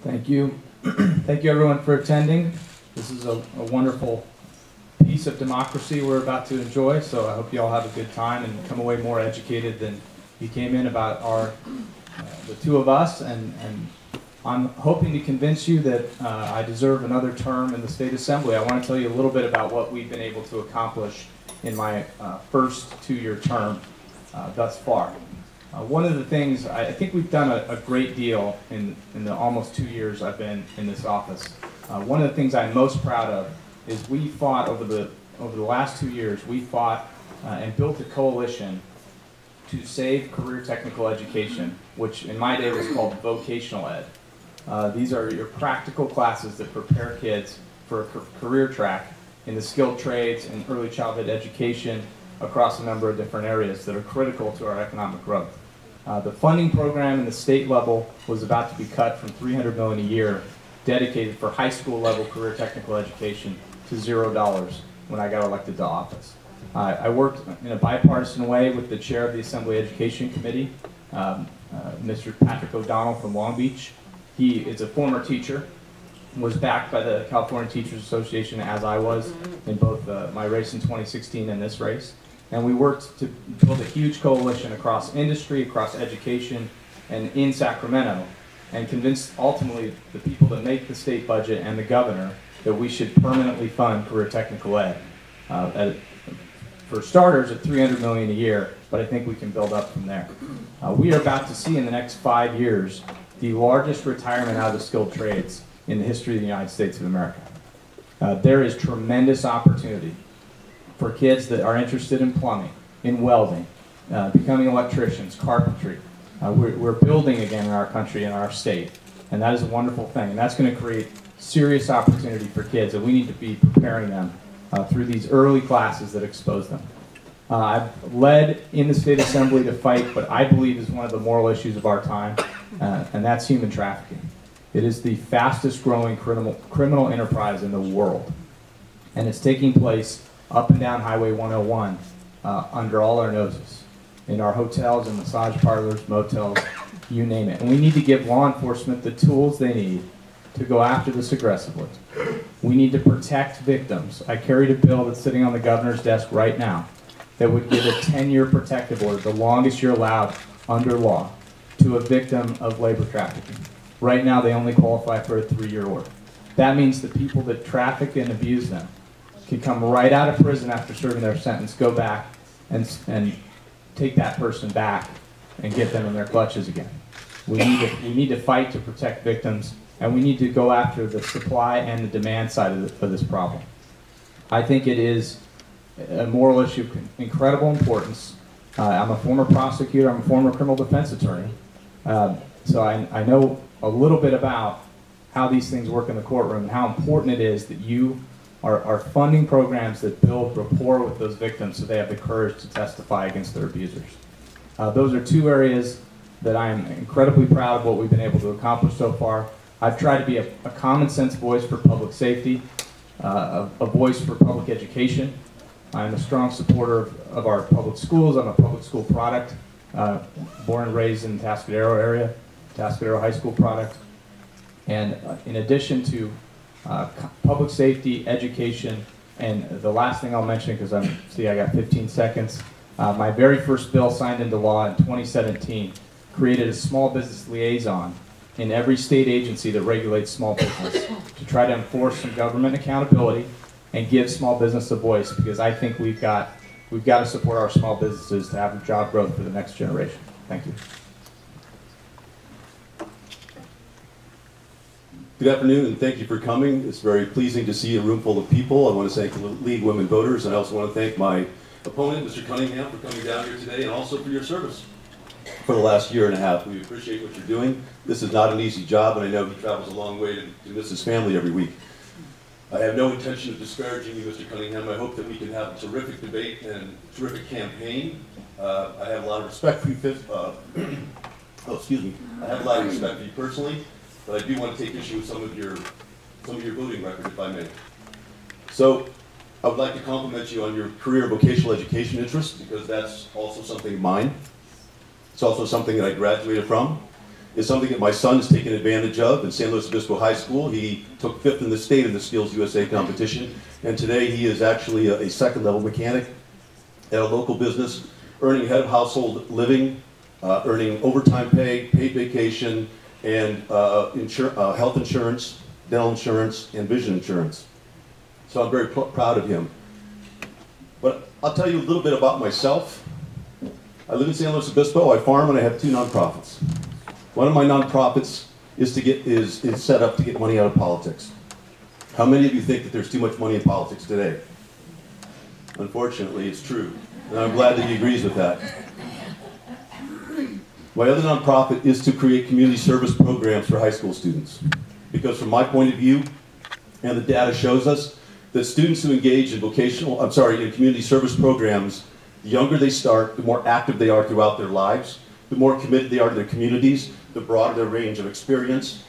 Thank you. Thank you everyone for attending. This is a wonderful piece of democracy we're about to enjoy, so I hope you all have a good time and come away more educated than you came in about the two of us, and I'm hoping to convince you that I deserve another term in the State Assembly. I want to tell you a little bit about what we've been able to accomplish in my first two-year term thus far. One of the things, I think we've done a great deal in the almost 2 years I've been in this office. One of the things I'm most proud of is we fought over the last 2 years, we fought and built a coalition to save career technical education, which in my day was called vocational ed. These are your practical classes that prepare kids for a career track in the skilled trades and early childhood education across a number of different areas that are critical to our economic growth. The funding program in the state level was about to be cut from $300 million a year dedicated for high school level career technical education to $0 when I got elected to office. I worked in a bipartisan way with the chair of the Assembly Education Committee, Mr. Patrick O'Donnell from Long Beach. He is a former teacher, was backed by the California Teachers Association as I was in both my race in 2016 and this race. And we worked to build a huge coalition across industry, across education, and in Sacramento, and convinced ultimately the people that make the state budget and the governor that we should permanently fund career technical ed. For starters, at $300 million a year, but I think we can build up from there. We are about to see in the next 5 years the largest retirement out of the skilled trades in the history of the United States of America. There is tremendous opportunity for kids that are interested in plumbing, in welding, becoming electricians, carpentry. We're building again in our country, in our state, and that is a wonderful thing. And that's going to create serious opportunity for kids, and we need to be preparing them through these early classes that expose them. I've led in the State Assembly to fight what I believe is one of the moral issues of our time, and that's human trafficking. It is the fastest growing criminal enterprise in the world, and it's taking place up and down Highway 101 under all our noses, in our hotels and massage parlors, motels, you name it. And we need to give law enforcement the tools they need to go after this aggressively. We need to protect victims. I carried a bill that's sitting on the governor's desk right now that would give a 10-year protective order, the longest you're allowed under law, to a victim of labor trafficking. Right now they only qualify for a 3-year order. That means the people that traffic and abuse them can come right out of prison after serving their sentence, go back and take that person back and get them in their clutches again. We need to fight to protect victims, and we need to go after the supply and the demand side of this problem. I think it is a moral issue of incredible importance. I'm a former prosecutor, I'm a former criminal defense attorney, so I know a little bit about how these things work in the courtroom and how important it is that you are funding programs that build rapport with those victims so they have the courage to testify against their abusers. Those are two areas that I'm incredibly proud of what we've been able to accomplish so far. I've tried to be a common sense voice for public safety, a voice for public education. I'm a strong supporter of our public schools. I'm a public school product, born and raised in Tascadero area, Tascadero High School product. And in addition to public safety, education, and the last thing I'll mention, because I got 15 seconds, my very first bill signed into law in 2017 created a small business liaison in every state agency that regulates small business to try to enforce some government accountability and give small business a voice, because I think we've got to support our small businesses to have job growth for the next generation. Thank you. Good afternoon, and thank you for coming. It's very pleasing to see a room full of people. I want to thank the League Women Voters, and I also want to thank my opponent, Mr. Cunningham, for coming down here today, and also for your service for the last year and a half. We appreciate what you're doing. This is not an easy job, and I know he travels a long way to miss his family every week. I have no intention of disparaging you, Mr. Cunningham. I hope that we can have a terrific debate and terrific campaign. I have a lot of respect for you. I have a lot of respect for you personally, but I do want to take issue with some of your voting record, if I may. So, I would like to compliment you on your career vocational education interest, because that's also something of mine. It's also something that I graduated from. is something that my son has taken advantage of in San Luis Obispo High School. He took 5th in the state in the Skills USA competition, and today he is actually a second-level mechanic at a local business, earning head of household living, earning overtime pay, paid vacation, and health insurance, dental insurance, and vision insurance. So I'm very proud of him. But I'll tell you a little bit about myself. I live in San Luis Obispo, I farm, and I have 2 nonprofits. One of my nonprofits is set up to get money out of politics. How many of you think that there's too much money in politics today? Unfortunately, it's true. And I'm glad that he agrees with that. My other nonprofit is to create community service programs for high school students. Because from my point of view, and the data shows us, that students who engage in community service programs, the younger they start, the more active they are throughout their lives, the more committed they are to their communities, the broader their range of experience,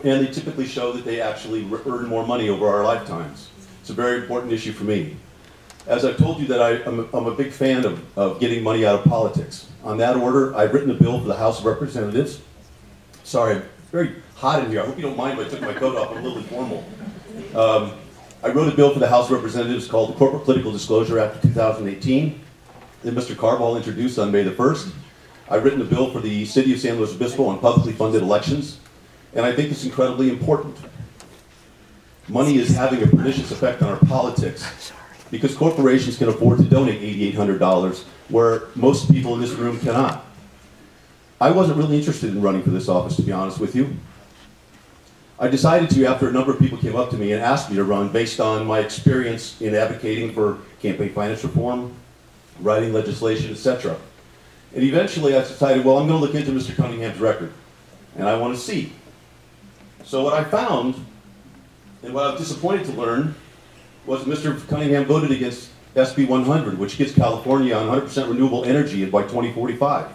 and they typically show that they actually earn more money over our lifetimes. It's a very important issue for me. As I've told you that I'm a big fan of getting money out of politics. On that order, I've written a bill for the House of Representatives. Sorry, it's very hot in here. I hope you don't mind if I took my coat off. I'm a little informal. I wrote a bill for the House of Representatives called the Corporate Political Disclosure Act of 2018 that Mr. Carball introduced on May the 1st. I've written a bill for the City of San Luis Obispo on publicly funded elections, and I think it's incredibly important. Money is having a pernicious effect on our politics because corporations can afford to donate $8,800 where most people in this room cannot. I wasn't really interested in running for this office, to be honest with you. I decided to after a number of people came up to me and asked me to run based on my experience in advocating for campaign finance reform, writing legislation, etc. And eventually I decided, well, I'm going to look into Mr. Cunningham's record, and I want to see. So what I found, and what I was disappointed to learn, was Mr. Cunningham voted against SB 100, which gets California on 100% renewable energy by 2045.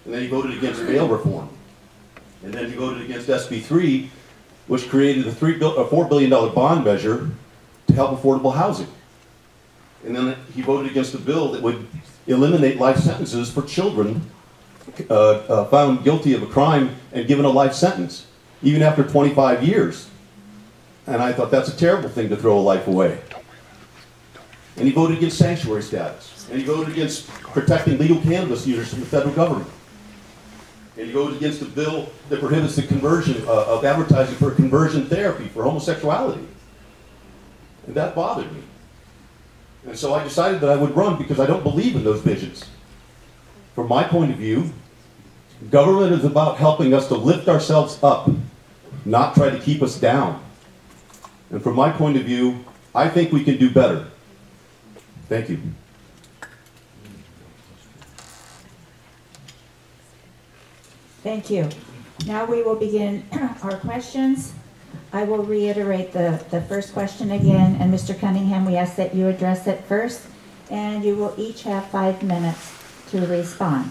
And then he voted against bail reform. And then he voted against SB 3, which created a $4 billion bond measure to help affordable housing. And then he voted against a bill that would eliminate life sentences for children found guilty of a crime and given a life sentence, even after 25 years. And I thought that's a terrible thing to throw a life away. And he voted against sanctuary status. And he voted against protecting legal cannabis users from the federal government. And he voted against a bill that prohibits the conversion of advertising for conversion therapy for homosexuality. And that bothered me. And so I decided that I would run because I don't believe in those visions. From my point of view, government is about helping us to lift ourselves up, not try to keep us down. And from my point of view, I think we can do better. Thank you. Thank you. Now we will begin our questions. I will reiterate the first question again, and Mr. Cunningham, we ask that you address it first, and you will each have 5 minutes to respond.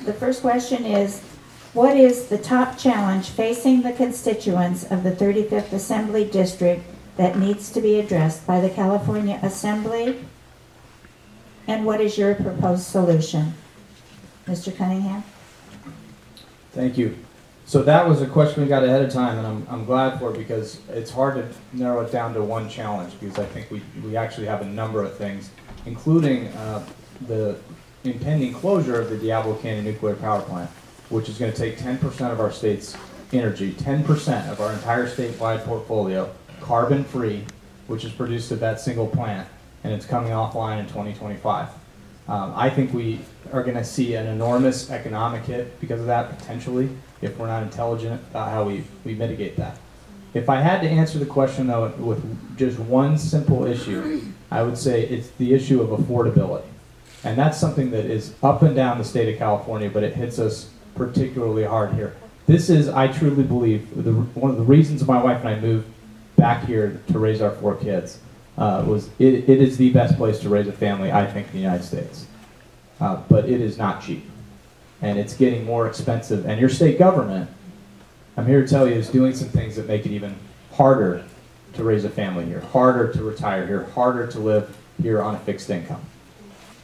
The first question is, what is the top challenge facing the constituents of the 35th Assembly District that needs to be addressed by the California Assembly, and what is your proposed solution? Mr. Cunningham? Thank you. So that was a question we got ahead of time, and I'm glad for it because it's hard to narrow it down to one challenge because I think we actually have a number of things, including the impending closure of the Diablo Canyon nuclear power plant, which is going to take 10% of our state's energy, 10% of our entire statewide portfolio, carbon-free, which is produced at that single plant, and it's coming offline in 2025. I think we are going to see an enormous economic hit because of that, potentially, if we're not intelligent about how we mitigate that. If I had to answer the question, though, with just one simple issue, I would say it's the issue of affordability. And that's something that is up and down the state of California, but it hits us particularly hard here. This is, I truly believe, one of the reasons my wife and I moved back here to raise our 4 kids. It is the best place to raise a family, I think, in the United States. But it is not cheap. And it's getting more expensive. And your state government, I'm here to tell you, is doing some things that make it even harder to raise a family here, harder to retire here, harder to live here on a fixed income.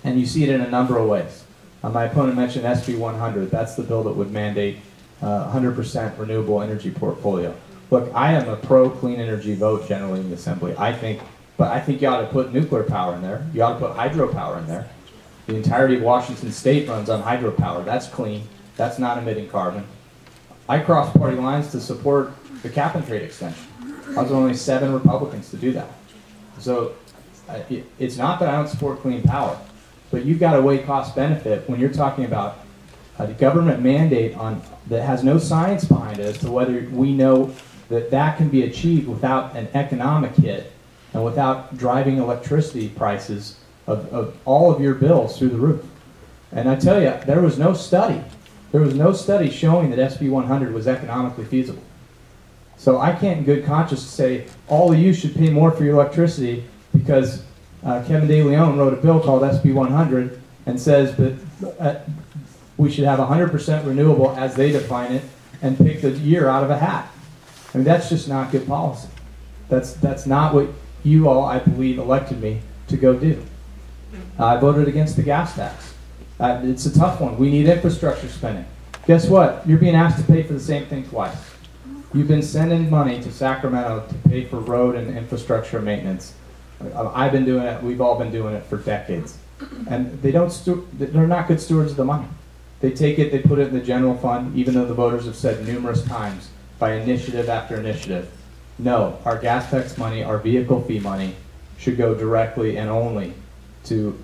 And you see it in a number of ways. My opponent mentioned SB 100. That's the bill that would mandate 100% renewable energy portfolio. Look, I am a pro clean energy vote generally in the Assembly. But I think you ought to put nuclear power in there. You ought to put hydropower in there. The entirety of Washington State runs on hydropower. That's clean. That's not emitting carbon. I crossed party lines to support the cap and trade extension. I was only 7 Republicans to do that. So it's not that I don't support clean power, but you've got to weigh cost benefit when you're talking about a government mandate that has no science behind it as to whether we know that can be achieved without an economic hit and without driving electricity prices of all of your bills through the roof. And I tell you, there was no study showing that SB 100 was economically feasible. So I can't in good conscience say all of you should pay more for your electricity because Kevin De Leon wrote a bill called SB 100 and says that we should have 100% renewable as they define it and pick the year out of a hat. I mean, that's just not good policy. That's not what you all, I believe, elected me to go do. I voted against the gas tax. It's a tough one. We need infrastructure spending. Guess what? You're being asked to pay for the same thing twice. You've been sending money to Sacramento to pay for road and infrastructure maintenance. I've been doing it. We've all been doing it for decades. And they're not good stewards of the money. They take it, they put it in the general fund, even though the voters have said numerous times by initiative after initiative, no, our gas tax money, our vehicle fee money should go directly and only to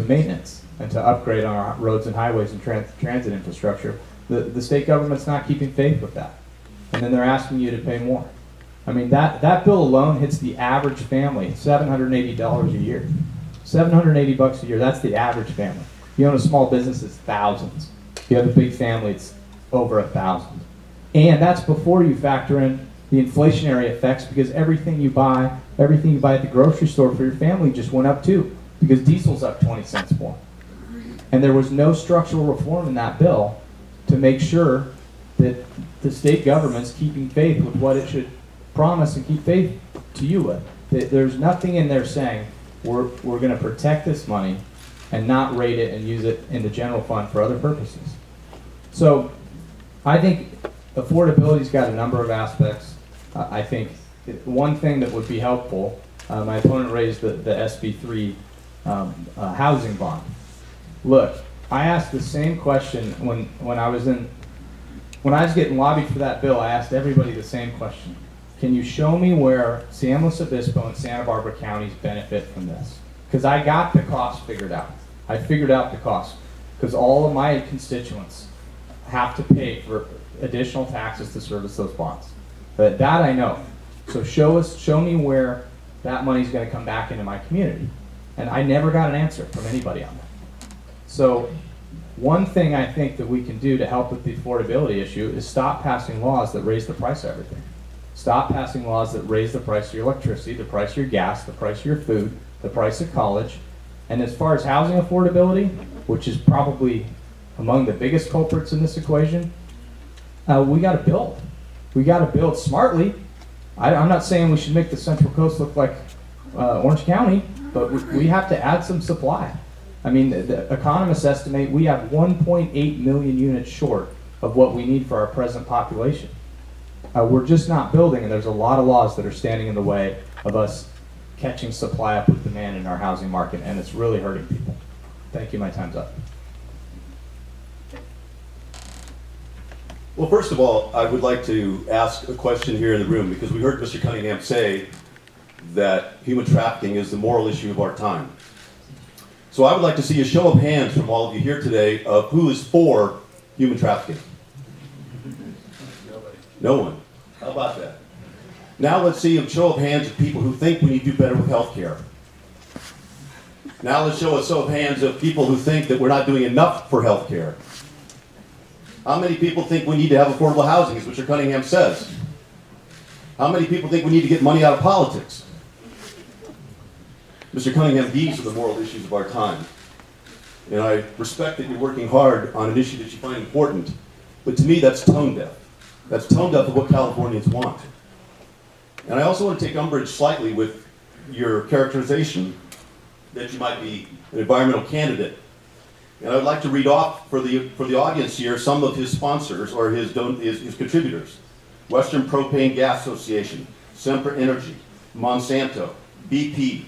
maintenance and to upgrade our roads and highways and transit infrastructure. The state government's not keeping faith with that. And then they're asking you to pay more. I mean, that bill alone hits the average family $780 a year. $780 a year, that's the average family. You own a small business, it's thousands. If you have a big family, it's over 1,000. And that's before you factor in the inflationary effects, because everything you buy at the grocery store for your family just went up too, because diesel's up 20 cents more. And there was no structural reform in that bill to make sure that the state government's keeping faith with what it should promise and keep faith to you with. There's nothing in there saying we're going to protect this money and not rate it and use it in the general fund for other purposes. So I think affordability's got a number of aspects. I think one thing that would be helpful, my opponent raised the SB3 housing bond. Look, I asked the same question when I was getting lobbied for that bill. I asked everybody the same question. Can you show me where San Luis Obispo and Santa Barbara counties benefit from this? Because I got the cost figured out. I figured out the cost because all of my constituents have to pay for additional taxes to service those bonds. But that I know. So show me where that money is going to come back into my community. And I never got an answer from anybody on that. So one thing I think that we can do to help with the affordability issue is stop passing laws that raise the price of everything. Stop passing laws that raise the price of your electricity, the price of your gas, the price of your food, the price of college. And as far as housing affordability, which is probably among the biggest culprits in this equation, we got to build. We got to build smartly. I'm not saying we should make the Central Coast look like Orange County, but we have to add some supply. I mean, the economists estimate we have 1.8 million units short of what we need for our present population. We're just not building, and there's a lot of laws that are standing in the way of us catching supply up with demand in our housing market, and it's really hurting people. Thank you, my time's up. Well, first of all, I would like to ask a question here in the room, because we heard Mr. Cunningham say that human trafficking is the moral issue of our time. So I would like to see a show of hands from all of you here today of who is for human trafficking. Nobody. No one. How about that? Now let's see a show of hands of people who think we need to do better with health care. Now let's show a show of hands of people who think that we're not doing enough for health care. How many people think we need to have affordable housing, as Mr. Cunningham says? How many people think we need to get money out of politics? Mr. Cunningham, these are the moral issues of our time. And I respect that you're working hard on an issue that you find important, but to me that's tone deaf. That's tone deaf of what Californians want. And I also want to take umbrage slightly with your characterization that you might be an environmental candidate. And I'd like to read off for the audience here some of his sponsors or his contributors. Western Propane Gas Association, Sempra Energy, Monsanto, BP,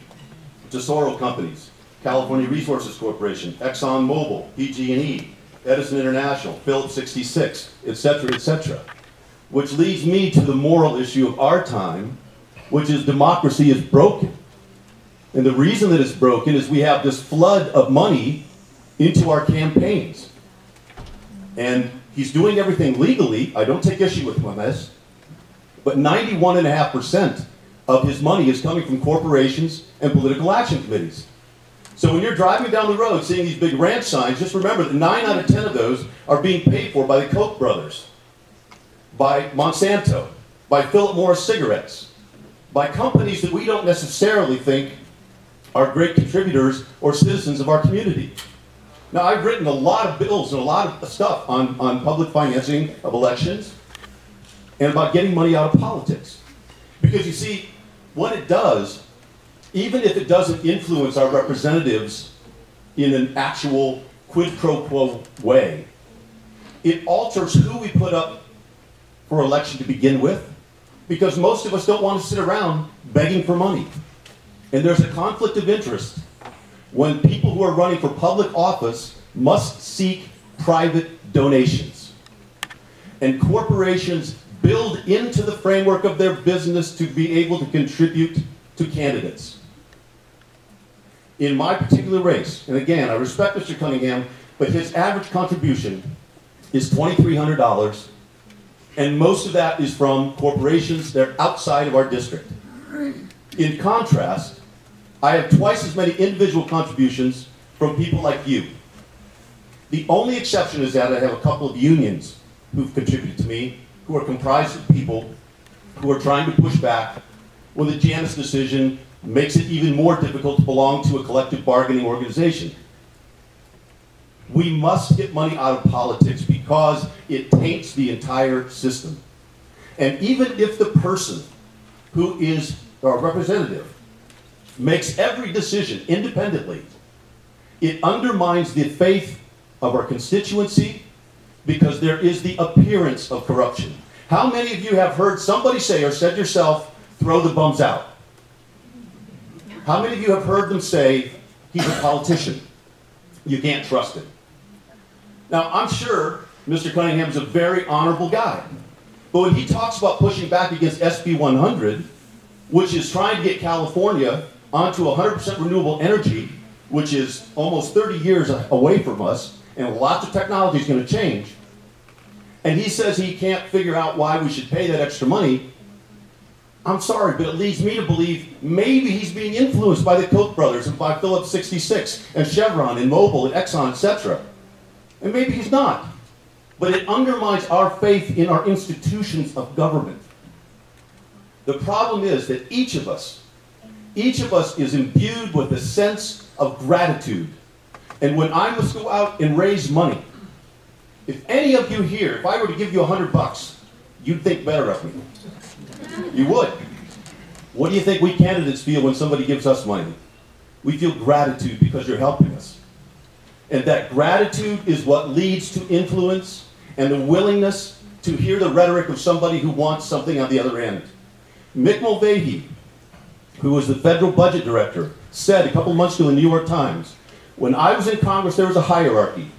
Tesoro Companies, California Resources Corporation, Exxon Mobil, PG&E, Edison International, Phillips 66, etc., etc. Which leads me to the moral issue of our time, which is democracy is broken. And the reason that it's broken is we have this flood of money into our campaigns. And he's doing everything legally. I don't take issue with him on this. But 91.5% of his money is coming from corporations and political action committees. So when you're driving down the road seeing these big ranch signs, just remember that 9 out of 10 of those are being paid for by the Koch brothers, by Monsanto, by Philip Morris Cigarettes, by companies that we don't necessarily think are great contributors or citizens of our community. Now, I've written a lot of bills and a lot of stuff on public financing of elections and about getting money out of politics. Because you see, what it does, even if it doesn't influence our representatives in an actual quid pro quo way, it alters who we put up for election to begin with, because most of us don't want to sit around begging for money. And there's a conflict of interest when people who are running for public office must seek private donations. And corporations build into the framework of their business to be able to contribute to candidates. In my particular race, and again, I respect Mr. Cunningham, but his average contribution is $2,300, and most of that is from corporations that are outside of our district. In contrast, I have twice as many individual contributions from people like you. The only exception is that I have a couple of unions who've contributed to me, who are comprised of people who are trying to push back when the Janus decision makes it even more difficult to belong to a collective bargaining organization. We must get money out of politics because it taints the entire system. And even if the person who is our representative makes every decision independently, it undermines the faith of our constituency because there is the appearance of corruption. How many of you have heard somebody say or said yourself, throw the bums out? How many of you have heard them say, he's a politician, you can't trust him? Now, I'm sure Mr. Cunningham is a very honorable guy, but when he talks about pushing back against SB 100, which is trying to get California onto 100% renewable energy, which is almost 30 years away from us, and lots of technology is going to change, and he says he can't figure out why we should pay that extra money, I'm sorry, but it leads me to believe maybe he's being influenced by the Koch brothers and by Phillips 66 and Chevron and Mobil and Exxon, etc. And maybe he's not. But it undermines our faith in our institutions of government. The problem is that each of us is imbued with a sense of gratitude. And when I must go out and raise money, if any of you here, if I were to give you $100, you'd think better of me. You would. What do you think we candidates feel when somebody gives us money? We feel gratitude because you're helping us. And that gratitude is what leads to influence and the willingness to hear the rhetoric of somebody who wants something on the other end. Mick Mulvaney, who was the federal budget director, said a couple months ago in the New York Times, when I was in Congress, there was a hierarchy.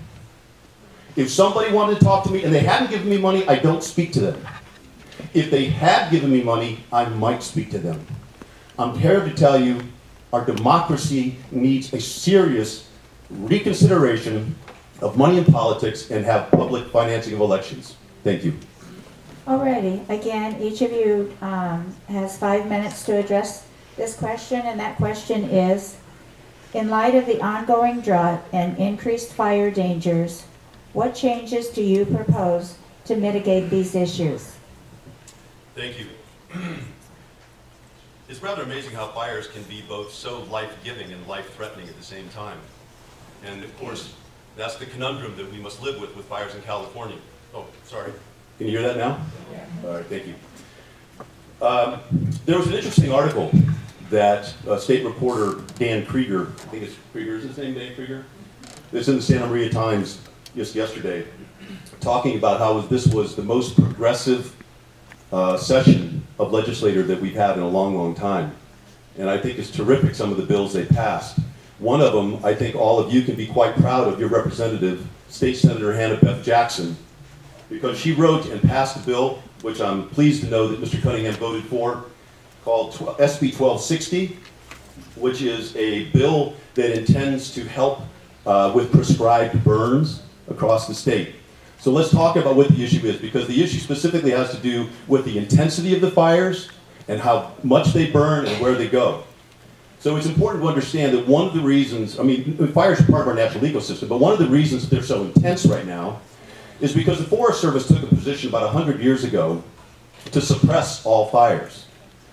If somebody wanted to talk to me and they hadn't given me money, I don't speak to them. If they had given me money, I might speak to them. I'm here to tell you, our democracy needs a serious reconsideration of money in politics and have public financing of elections. Thank you. Alrighty, again, each of you has 5 minutes to address this question, and that question is, in light of the ongoing drought and increased fire dangers, what changes do you propose to mitigate these issues? Thank you. It's rather amazing how fires can be both so life-giving and life-threatening at the same time. And of course, that's the conundrum that we must live with fires in California. Oh, sorry. Can you hear that now? Yeah. All right, thank you. There was an interesting article that state reporter Dan Krieger, I think it's Krieger, is his name Dan Krieger? that's in the Santa Maria Times just yesterday, talking about how this was the most progressive session of legislature that we've had in a long, long time. And I think it's terrific, some of the bills they passed. One of them, I think all of you can be quite proud of your representative, State Senator Hannah Beth Jackson, because she wrote and passed a bill, which I'm pleased to know that Mr. Cunningham voted for, called SB 1260, which is a bill that intends to help with prescribed burns across the state. So let's talk about what the issue is, because the issue specifically has to do with the intensity of the fires and how much they burn and where they go. So it's important to understand that one of the reasons, I mean, fires are part of our natural ecosystem, but one of the reasons they're so intense right now is because the Forest Service took a position about 100 years ago to suppress all fires.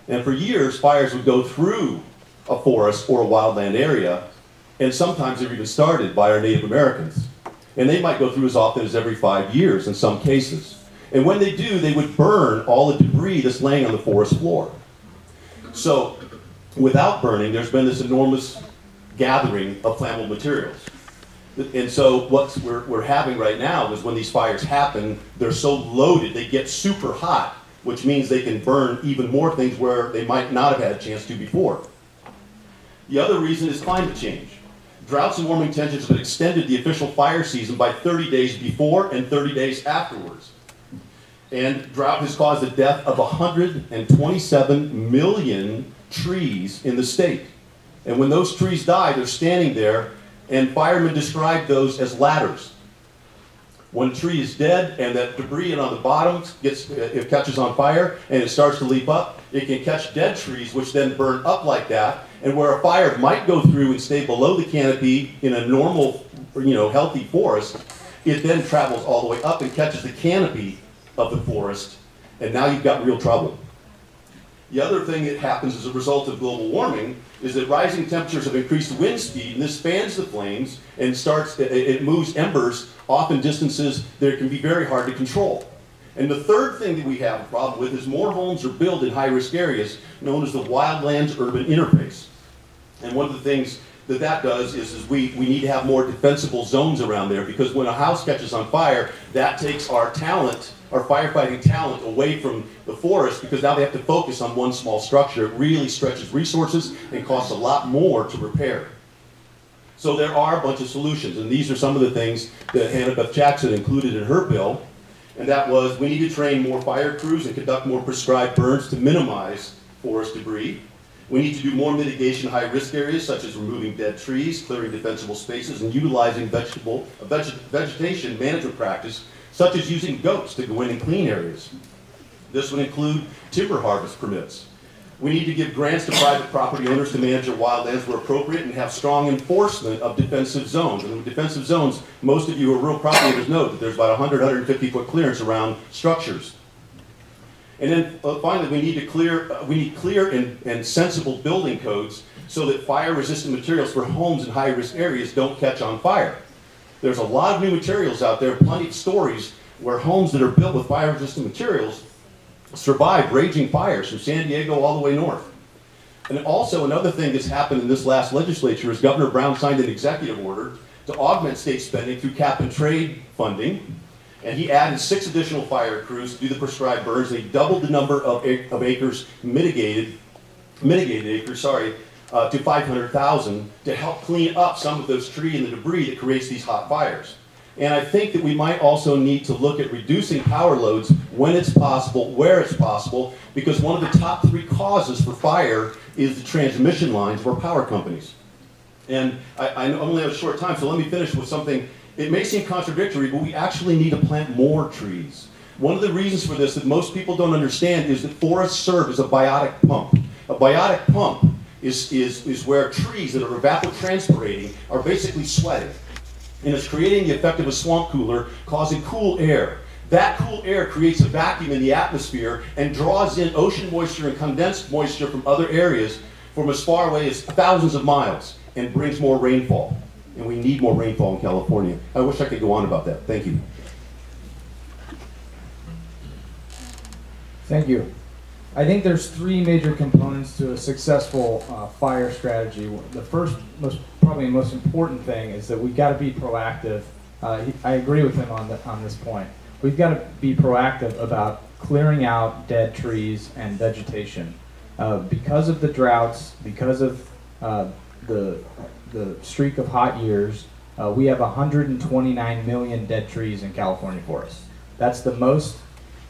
And for years, fires would go through a forest or a wildland area, and sometimes they were even started by our Native Americans. And they might go through as often as every 5 years in some cases. And when they do, they would burn all the debris that's laying on the forest floor. So without burning, there's been this enormous gathering of flammable materials. And so what we're having right now is when these fires happen, they're so loaded, they get super hot, which means they can burn even more things where they might not have had a chance to before. The other reason is climate change. Droughts and warming temperatures have extended the official fire season by 30 days before and 30 days afterwards. And drought has caused the death of 127 million trees in the state. And when those trees die, they're standing there, and firemen describe those as ladders. When a tree is dead and that debris on the bottom it catches on fire and it starts to leap up, it can catch dead trees, which then burn up like that. And where a fire might go through and stay below the canopy in a normal, healthy forest, it then travels all the way up and catches the canopy of the forest, and now you've got real trouble. The other thing that happens as a result of global warming is that rising temperatures have increased wind speed, and this fans the flames and it moves embers often distances that can be very hard to control. And the third thing that we have a problem with is more homes are built in high-risk areas known as the wildlands-urban interface. And one of the things that does is we need to have more defensible zones around there, because when a house catches on fire, that takes our talent, our firefighting talent, away from the forest, because now they have to focus on one small structure. It really stretches resources and costs a lot more to repair. So there are a bunch of solutions, and these are some of the things that Hannah Beth Jackson included in her bill, and that was we need to train more fire crews and conduct more prescribed burns to minimize forest debris. We need to do more mitigation in high-risk areas, such as removing dead trees, clearing defensible spaces, and utilizing vegetation management practice, such as using goats to go in and clean areas. This would include timber harvest permits. We need to give grants to private property owners to manage their wildlands where appropriate and have strong enforcement of defensive zones. And with defensive zones, most of you who are real property owners know that there's about 150 foot clearance around structures. And then finally, we need clear and sensible building codes so that fire-resistant materials for homes in high-risk areas don't catch on fire. There's a lot of new materials out there, plenty of stories where homes that are built with fire-resistant materials survive raging fires from San Diego all the way north. And also another thing that's happened in this last legislature is Governor Brown signed an executive order to augment state spending through cap and trade funding. And he added 6 additional fire crews to do the prescribed burns. They doubled the number of acres, mitigated acres, to 500,000 to help clean up some of those trees and the debris that creates these hot fires. And I think that we might also need to look at reducing power loads when it's possible, where it's possible, because one of the top 3 causes for fire is the transmission lines for power companies. And I only have a short time, so let me finish with something. It may seem contradictory, but we actually need to plant more trees. One of the reasons for this that most people don't understand is that forests serve as a biotic pump. A biotic pump is where trees that are evapotranspirating are basically sweating. And it's creating the effect of a swamp cooler, causing cool air. That cool air creates a vacuum in the atmosphere and draws in ocean moisture and condensed moisture from other areas from as far away as thousands of miles and brings more rainfall. And we need more rainfall in California. I wish I could go on about that. Thank you. Thank you. I think there's 3 major components to a successful fire strategy. The first most probably the most important thing is that we've got to be proactive. I agree with him on this point. We've got to be proactive about clearing out dead trees and vegetation. Because of the droughts, because of the streak of hot years, we have 129 million dead trees in California forests. That's the most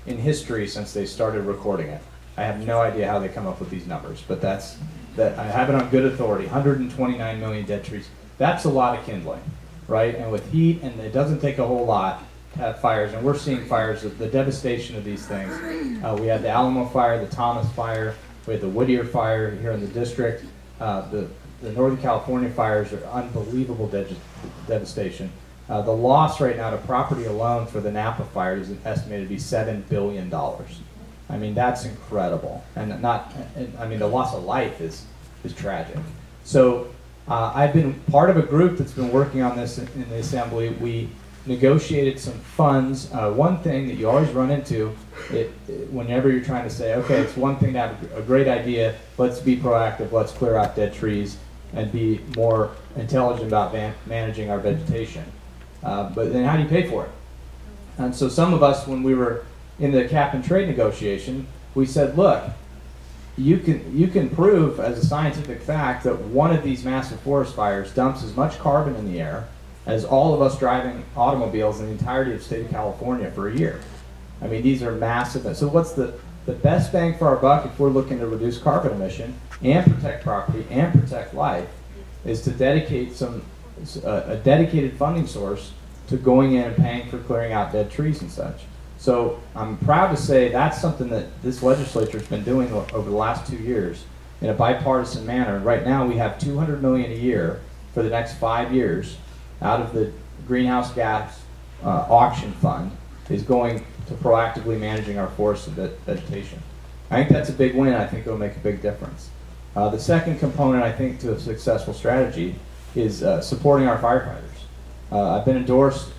in history since they started recording it. I have no idea how they come up with these numbers, but I have it on good authority. 129 million dead trees. That's a lot of kindling, right? And with heat, and it doesn't take a whole lot to have fires, and we're seeing fires, the devastation of these things. We had the Alamo fire, the Thomas fire, we had the Whittier fire here in the district. The Northern California fires are unbelievable devastation. The loss right now to property alone for the Napa fire is estimated to be $7 billion. I mean, that's incredible. And I mean, the loss of life is tragic. So I've been part of a group that's been working on this in the Assembly. We negotiated some funds. One thing that you always run into whenever you're trying to say, okay, it's one thing to have a great idea, let's be proactive, let's clear out dead trees and be more intelligent about managing our vegetation. But then how do you pay for it? And so some of us, when we were in the cap and trade negotiation, we said, look, you can prove as a scientific fact that one of these massive forest fires dumps as much carbon in the air as all of us driving automobiles in the entirety of the state of California for a year. I mean, these are massive. So what's the best bang for our buck if we're looking to reduce carbon emission and protect property and protect life is to dedicate a dedicated funding source to going in and paying for clearing out dead trees and such. So I'm proud to say that's something that this legislature has been doing over the last 2 years in a bipartisan manner. Right now we have $200 million a year for the next 5 years out of the greenhouse gas auction fund is going to proactively managing our forests and vegetation. I think that's a big win. I think it will make a big difference. The second component, I think, to a successful strategy is supporting our firefighters. I've been endorsed,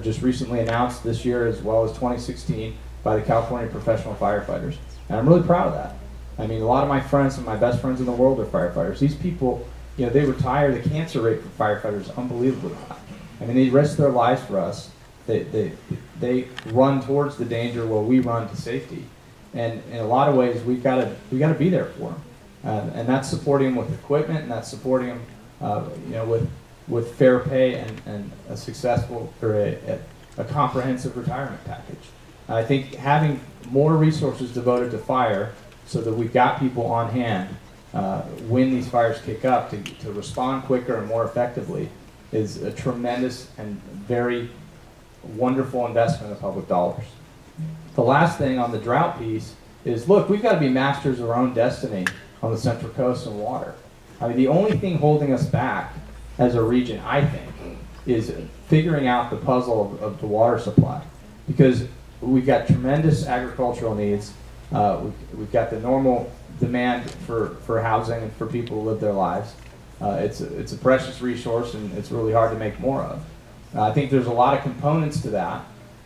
just recently announced this year as well as 2016 by the California Professional Firefighters. And I'm really proud of that. I mean, a lot of my friends, some of my best friends in the world are firefighters. These people, you know, they retire. The cancer rate for firefighters is unbelievably high. I mean, they risk their lives for us. They run towards the danger while we run to safety. And in a lot of ways, we gotta be there for them. And that's supporting them with equipment, and that's supporting them, you know, with fair pay and a successful or a comprehensive retirement package. I think having more resources devoted to fire so that we've got people on hand when these fires kick up to respond quicker and more effectively is a tremendous and very wonderful investment of public dollars. The last thing on the drought piece is, look, we've got to be masters of our own destiny on the Central Coast and water. I mean, the only thing holding us back as a region, I think, is figuring out the puzzle of the water supply. Because we've got tremendous agricultural needs. We've got the normal demand for housing and for people to live their lives. It's a precious resource, and it's really hard to make more of. I think there's a lot of components to that.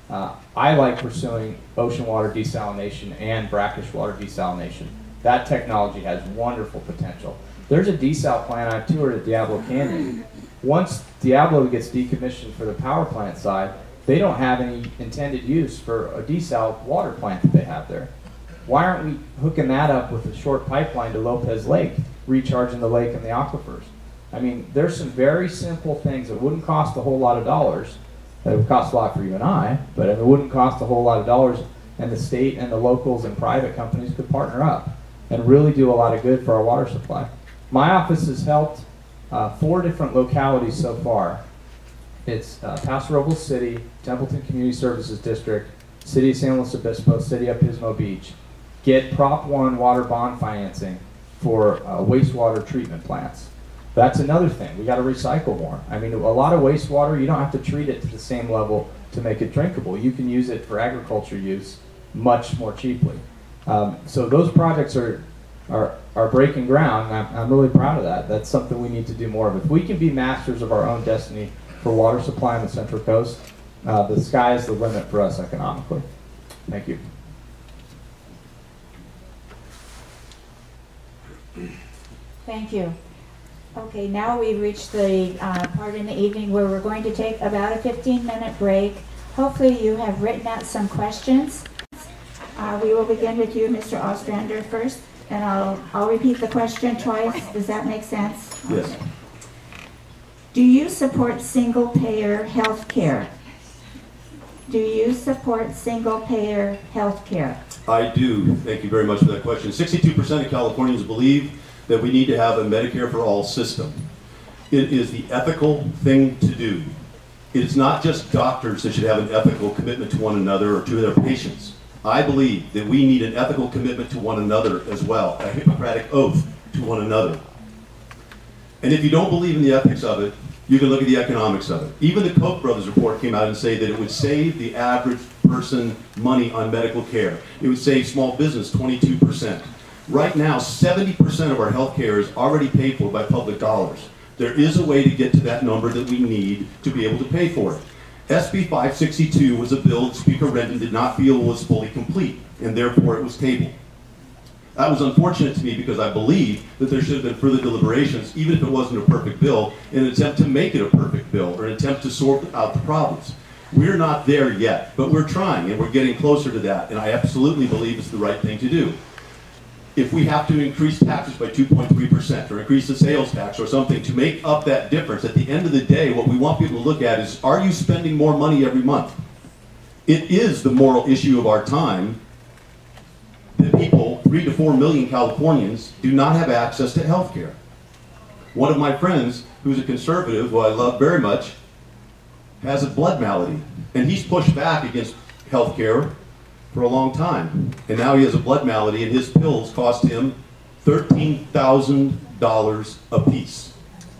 I like pursuing ocean water desalination and brackish water desalination. That technology has wonderful potential. There's a desal plant I've toured at Diablo Canyon. Once Diablo gets decommissioned for the power plant side, they don't have any intended use for a desal water plant that they have there. Why aren't we hooking that up with a short pipeline to Lopez Lake, recharging the lake and the aquifers? I mean, there's some very simple things that wouldn't cost a whole lot of dollars. That would cost a lot for you and I, but it wouldn't cost a whole lot of dollars, and the state and the locals and private companies could partner up and really do a lot of good for our water supply. My office has helped 4 different localities so far. It's Paso Robles City, Templeton Community Services District, City of San Luis Obispo, City of Pismo Beach, get Prop 1 water bond financing for wastewater treatment plants. That's another thing. We got to recycle more. I mean, a lot of wastewater, you don't have to treat it to the same level to make it drinkable. You can use it for agriculture use much more cheaply. So those projects are breaking ground, and I'm really proud of that. That's something we need to do more of. If we can be masters of our own destiny for water supply on the Central Coast, the sky is the limit for us economically. Thank you. Thank you. Okay, now we've reached the part in the evening where we're going to take about a 15-minute break. Hopefully you have written out some questions. We will begin with you, Mr. Ostrander, first, and I'll repeat the question twice. Does that make sense? Yes. Do you support single-payer health care? Do you support single-payer health care? I do. Thank you very much for that question. 62% of Californians believe that we need to have a Medicare for all system. It is the ethical thing to do. It is not just doctors that should have an ethical commitment to one another or to their patients. I believe that we need an ethical commitment to one another as well, a Hippocratic oath to one another. And if you don't believe in the ethics of it, you can look at the economics of it. Even the Koch brothers report came out and say that it would save the average person money on medical care. It would save small business 22%. Right now, 70% of our health care is already paid for by public dollars. There is a way to get to that number that we need to be able to pay for it. SB 562 was a bill that Speaker Renton did not feel was fully complete, and therefore it was tabled. That was unfortunate to me because I believe that there should have been further deliberations, even if it wasn't a perfect bill, in an attempt to make it a perfect bill, or an attempt to sort out the problems. We're not there yet, but we're trying, and we're getting closer to that, and I absolutely believe it's the right thing to do. If we have to increase taxes by 2.3% or increase the sales tax or something to make up that difference, at the end of the day, what we want people to look at is, are you spending more money every month? It is the moral issue of our time that people, 3 to 4 million Californians, do not have access to health care. One of my friends, who's a conservative, who I love very much, has a blood malady, and he's pushed back against health care for a long time. And now he has a blood malady, and his pills cost him $13,000 a piece,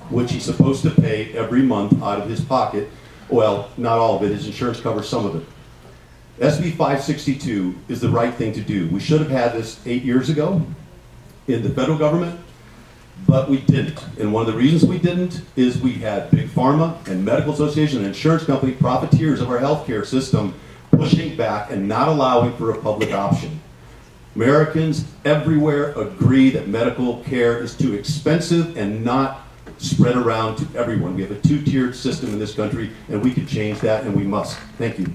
which he's supposed to pay every month out of his pocket. Well, not all of it. His insurance covers some of it. SB 562 is the right thing to do. We should have had this 8 years ago in the federal government, but we didn't. And one of the reasons we didn't is we had Big Pharma and medical association and insurance company profiteers of our healthcare system pushing back and not allowing for a public option. Americans everywhere agree that medical care is too expensive and not spread around to everyone. We have a two-tiered system in this country, and we can change that, and we must. Thank you.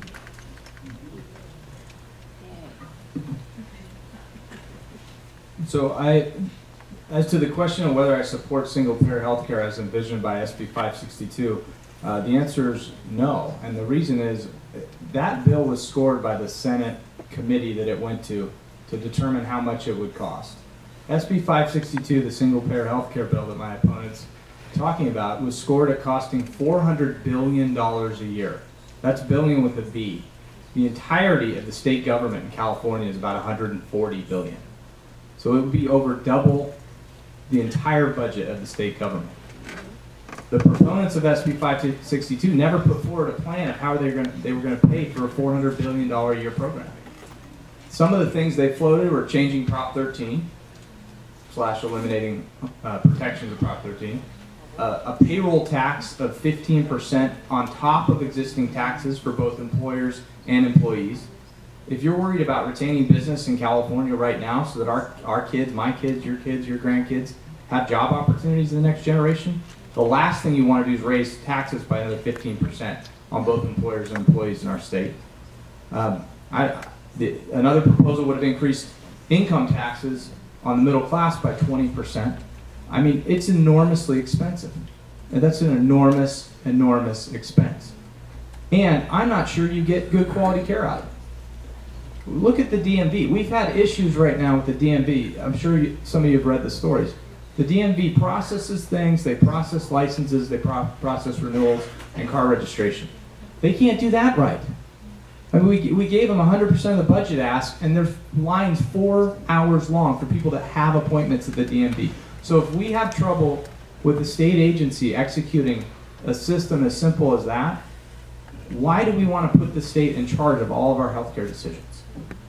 So as to the question of whether I support single-payer healthcare as envisioned by SB 562, the answer is no. And the reason is that bill was scored by the Senate committee that it went to determine how much it would cost. SB 562, the single-payer healthcare bill that my opponent's talking about, was scored at costing $400 billion a year. That's billion with a B. The entirety of the state government in California is about $140 billion. So it would be over double the entire budget of the state government. The proponents of SB 562 never put forward a plan of how they were going to pay for a $400 billion a year program. Some of the things they floated were changing Prop 13 / eliminating protections of Prop 13, a payroll tax of 15% on top of existing taxes for both employers and employees. If you're worried about retaining business in California right now so that our kids, my kids, your grandkids have job opportunities in the next generation, the last thing you want to do is raise taxes by another 15% on both employers and employees in our state. Another proposal would have increased income taxes on the middle class by 20%. I mean, it's enormously expensive. And that's an enormous, enormous expense. And I'm not sure you get good quality care out of it. Look at the DMV. We've had issues right now with the DMV. I'm sure some of you have read the stories. The DMV processes things, they process licenses, they process renewals and car registration. They can't do that right. I mean, we gave them 100% of the budget ask, and there's lines 4 hours long for people that have appointments at the DMV. So if we have trouble with the state agency executing a system as simple as that, why do we want to put the state in charge of all of our healthcare decisions?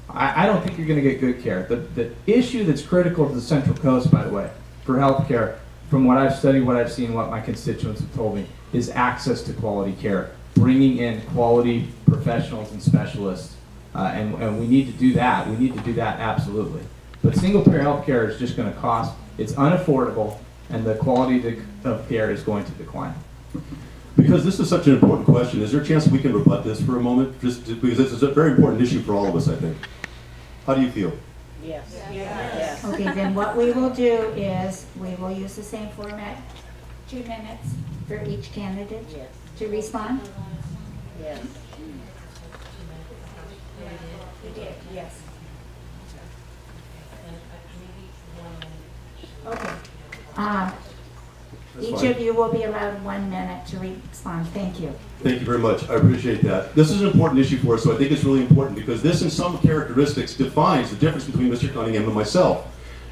I don't think you're going to get good care. The issue that's critical to the Central Coast, by the way, for healthcare, from what I've studied, what I've seen, what my constituents have told me, is access to quality care. Bringing in quality professionals and specialists, and we need to do that. We need to do that absolutely. But single-payer healthcare is just going to cost. It's unaffordable, and the quality of care is going to decline. Because this is such an important question, is there a chance we can rebut this for a moment? Because this is a very important issue for all of us, I think. How do you feel? Yes. Yes. Okay, then what we will do is, we will use the same format, 2 minutes for each candidate Yes. to respond. Yes. You did, yes. Okay. That's Each fine. of you will be allowed 1 minute to respond. Thank you. Thank you very much. I appreciate that. This is an important issue for us, so I think it's really important because this, in some characteristics, defines the difference between Mr. Cunningham and myself.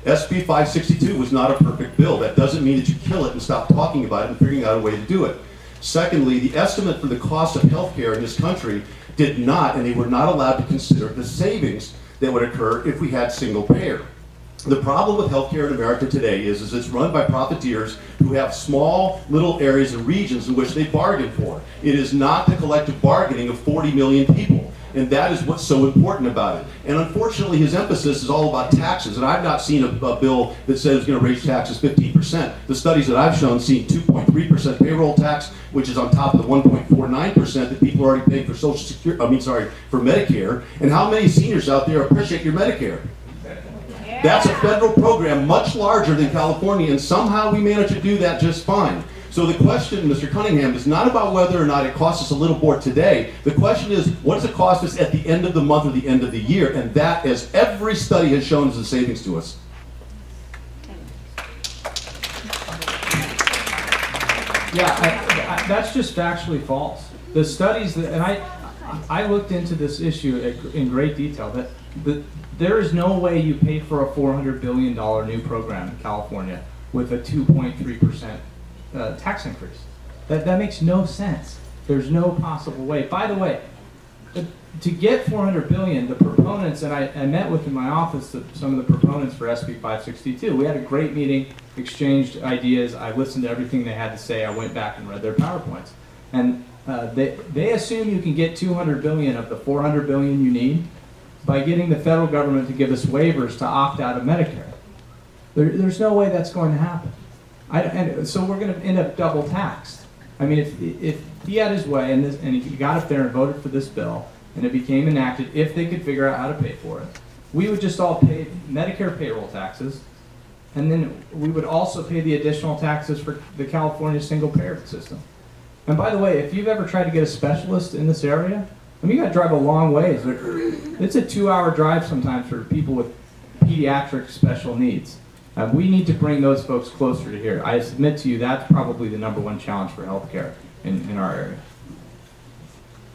SB 562 was not a perfect bill. That doesn't mean that you kill it and stop talking about it and figuring out a way to do it. Secondly, the estimate for the cost of health care in this country did not, and they were not allowed to consider the savings that would occur if we had single payer. The problem with healthcare in America today is it's run by profiteers who have small little areas and regions in which they bargain for. It is not the collective bargaining of 40 million people. And that is what's so important about it. And unfortunately, his emphasis is all about taxes. And I've not seen a bill that says it's going to raise taxes 15%. The studies that I've shown see 2.3% payroll tax, which is on top of the 1.49% that people are already paying for Social Security. For Medicare. And how many seniors out there appreciate your Medicare? That's a federal program much larger than California, and somehow we manage to do that just fine. So the question, Mr. Cunningham, is not about whether or not it costs us a little more today. The question is, what does it cost us at the end of the month or the end of the year? And that, as every study has shown, is the savings to us. Yeah, that's just factually false. The studies that, and I looked into this issue in great detail. There is no way you pay for a $400 billion new program in California with a 2.3% tax increase. That makes no sense. There's no possible way. By the way, to get $400 billion, the proponents, and I met with in my office some of the proponents for SB 562. We had a great meeting, exchanged ideas. I listened to everything they had to say. I went back and read their PowerPoints. And they assume you can get $200 billion of the $400 billion you need by getting the federal government to give us waivers to opt out of Medicare. There's no way that's going to happen. And so we're going to end up double taxed. I mean, if he had his way and he got up there and voted for this bill and it became enacted, if they could figure out how to pay for it, we would just all pay Medicare payroll taxes, and then we would also pay the additional taxes for the California single payer system. And by the way, if you've ever tried to get a specialist in this area, I mean, you got to drive a long ways. It's a 2-hour drive sometimes for people with pediatric special needs. We need to bring those folks closer to here. I submit to you that's probably the #1 challenge for healthcare in our area.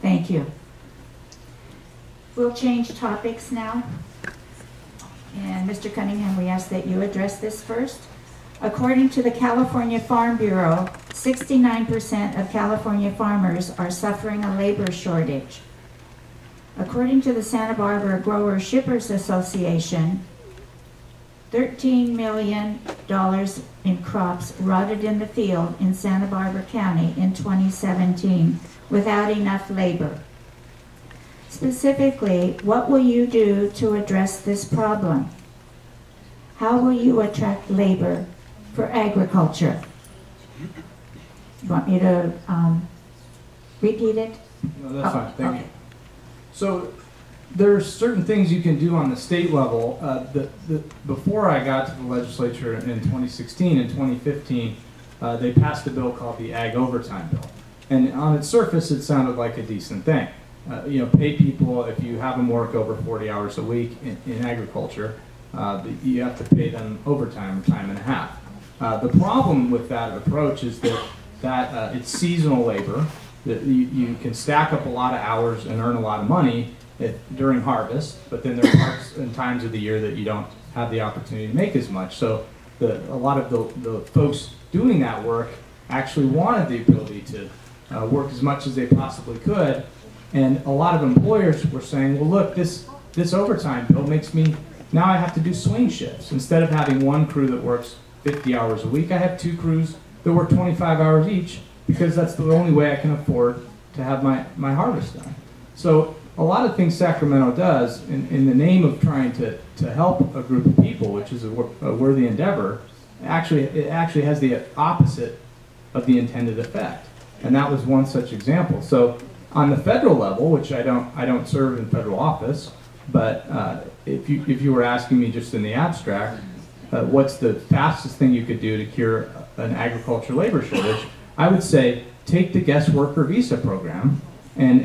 Thank you. We'll change topics now. And Mr. Cunningham, we ask that you address this first. According to the California Farm Bureau, 69% of California farmers are suffering a labor shortage. According to the Santa Barbara Growers Shippers Association, $13 million in crops rotted in the field in Santa Barbara County in 2017 without enough labor. Specifically, what will you do to address this problem? How will you attract labor for agriculture? You want me to repeat it? No, that's fine. Thank you. So there's certain things you can do on the state level. Before I got to the legislature in 2016 and 2015, they passed a bill called the Ag Overtime Bill. And on its surface, it sounded like a decent thing. Pay people, if you have them work over 40 hours a week in agriculture, you have to pay them overtime, time and a half. The problem with that approach is that it's seasonal labor. That you can stack up a lot of hours and earn a lot of money during harvest, but then there are parts and times of the year that you don't have the opportunity to make as much. So a lot of the folks doing that work actually wanted the ability to work as much as they possibly could. And a lot of employers were saying, well, look, this overtime bill makes me, now I have to do swing shifts. Instead of having one crew that works 50 hours a week, I have 2 crews that work 25 hours each, because that's the only way I can afford to have my harvest done. So a lot of things Sacramento does in the name of trying to help a group of people, which is a worthy endeavor, it actually has the opposite of the intended effect. And that was one such example. So on the federal level, which I don't serve in federal office, but if you were asking me just in the abstract, what's the fastest thing you could do to cure an agriculture labor shortage, I would say take the guest worker visa program and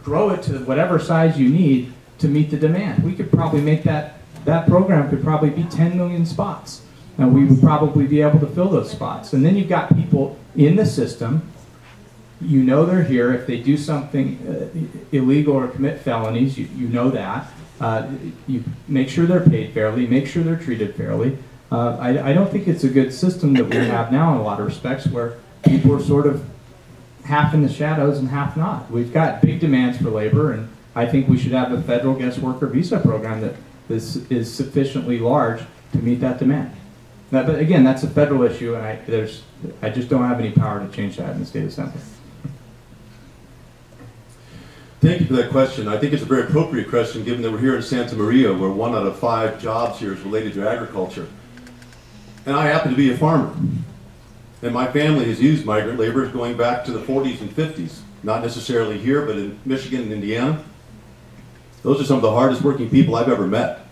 grow it to whatever size you need to meet the demand. We could probably make that program could probably be 10 million spots. And we would probably be able to fill those spots. And then you've got people in the system, you know they're here. If they do something illegal or commit felonies, you know that. You make sure they're paid fairly, make sure they're treated fairly. I don't think it's a good system that we have now in a lot of respects where people are sort of half in the shadows and half not. We've got big demands for labor, and I think we should have a federal guest worker visa program that is sufficiently large to meet that demand. Now, but again, that's a federal issue, and I just don't have any power to change that in the state assembly. Thank you for that question. I think it's a very appropriate question given that we're here in Santa Maria where 1 out of 5 jobs here is related to agriculture. And I happen to be a farmer. And my family has used migrant labor going back to the 40s and 50s. Not necessarily here, but in Michigan and Indiana. Those are some of the hardest working people I've ever met.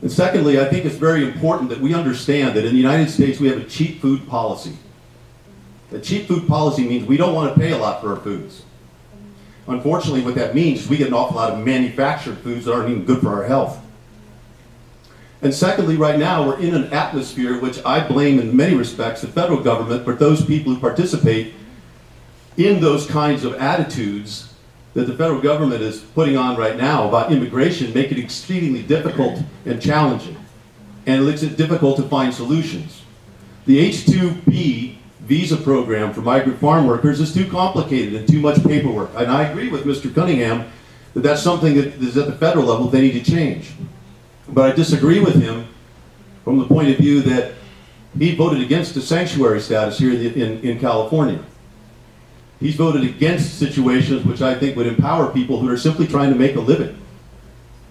And secondly, I think it's very important that we understand that in the United States we have a cheap food policy. A cheap food policy means we don't want to pay a lot for our foods. Unfortunately, what that means is we get an awful lot of manufactured foods that aren't even good for our health. And secondly, right now we're in an atmosphere which I blame in many respects the federal government, but those people who participate in those kinds of attitudes that the federal government is putting on right now about immigration make it exceedingly difficult and challenging. And it makes it difficult to find solutions. The H-2B visa program for migrant farm workers is too complicated and too much paperwork. And I agree with Mr. Cunningham that that's something that is at the federal level they need to change. But I disagree with him from the point of view that he voted against the sanctuary status here in California. He's voted against situations which I think would empower people who are simply trying to make a living.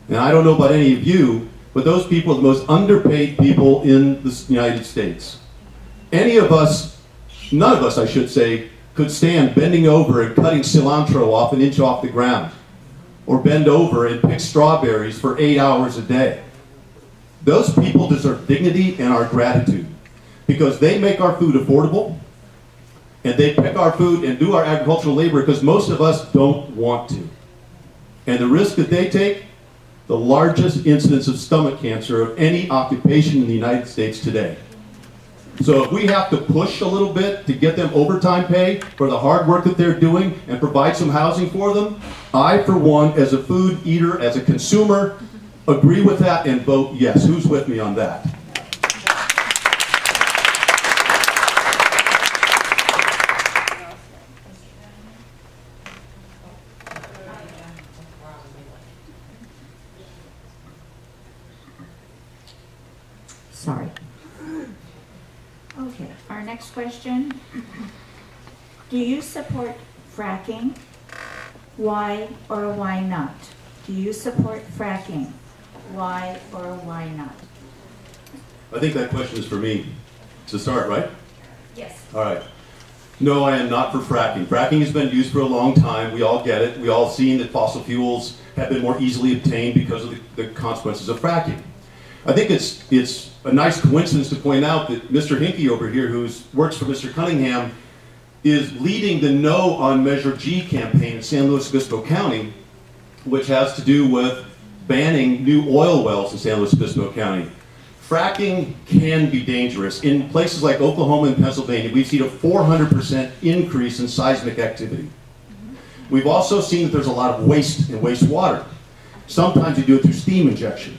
And I don't know about any of you, but those people are the most underpaid people in the United States. Any of us, none of us I should say, could stand bending over and cutting cilantro off an inch off the ground, or bend over and pick strawberries for 8 hours a day. Those people deserve dignity and our gratitude because they make our food affordable and they pick our food and do our agricultural labor because most of us don't want to. And the risk that they take, the largest incidence of stomach cancer of any occupation in the United States today. So if we have to push a little bit to get them overtime pay for the hard work that they're doing and provide some housing for them, I, for one, as a food eater, as a consumer, agree with that and vote yes. Who's with me on that? Sorry. Okay, our next question. Do you support fracking? Why or why not? Do you support fracking? Why or why not? I think that question is for me to start, right? Yes. All right. No, I am not for fracking. Fracking has been used for a long time. We all get it. We all seen that fossil fuels have been more easily obtained because of the consequences of fracking. I think it's a nice coincidence to point out that Mr. Hinkie over here, who works for Mr. Cunningham, is leading the No on Measure G campaign in San Luis Obispo County, which has to do with banning new oil wells in San Luis Obispo County. Fracking can be dangerous. In places like Oklahoma and Pennsylvania, we've seen a 400% increase in seismic activity. We've also seen that there's a lot of waste in wastewater. Sometimes you do it through steam injection.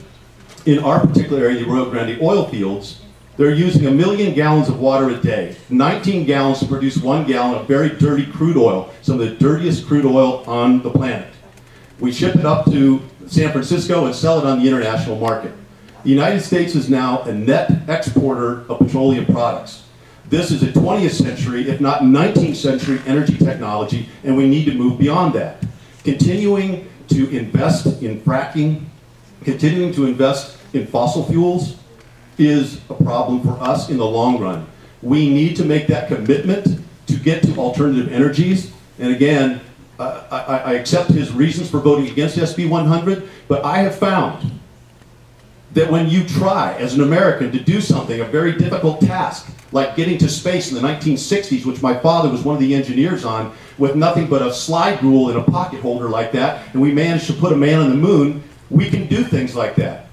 In our particular area, the Rio Grande oil fields, they're using 1 million gallons of water a day, 19 gallons to produce 1 gallon of very dirty crude oil, some of the dirtiest crude oil on the planet. We ship it up to San Francisco and sell it on the international market. The United States is now a net exporter of petroleum products. This is a 20th century, if not 19th century energy technology, and we need to move beyond that. Continuing to invest in fracking, continuing to invest in fossil fuels is a problem for us in the long run. We need to make that commitment to get to alternative energies. And again, I accept his reasons for voting against SB 100, but I have found that when you try, as an American, to do something, a very difficult task, like getting to space in the 1960s, which my father was one of the engineers on, with nothing but a slide rule in a pocket holder like that, and we managed to put a man on the moon, we can do things like that.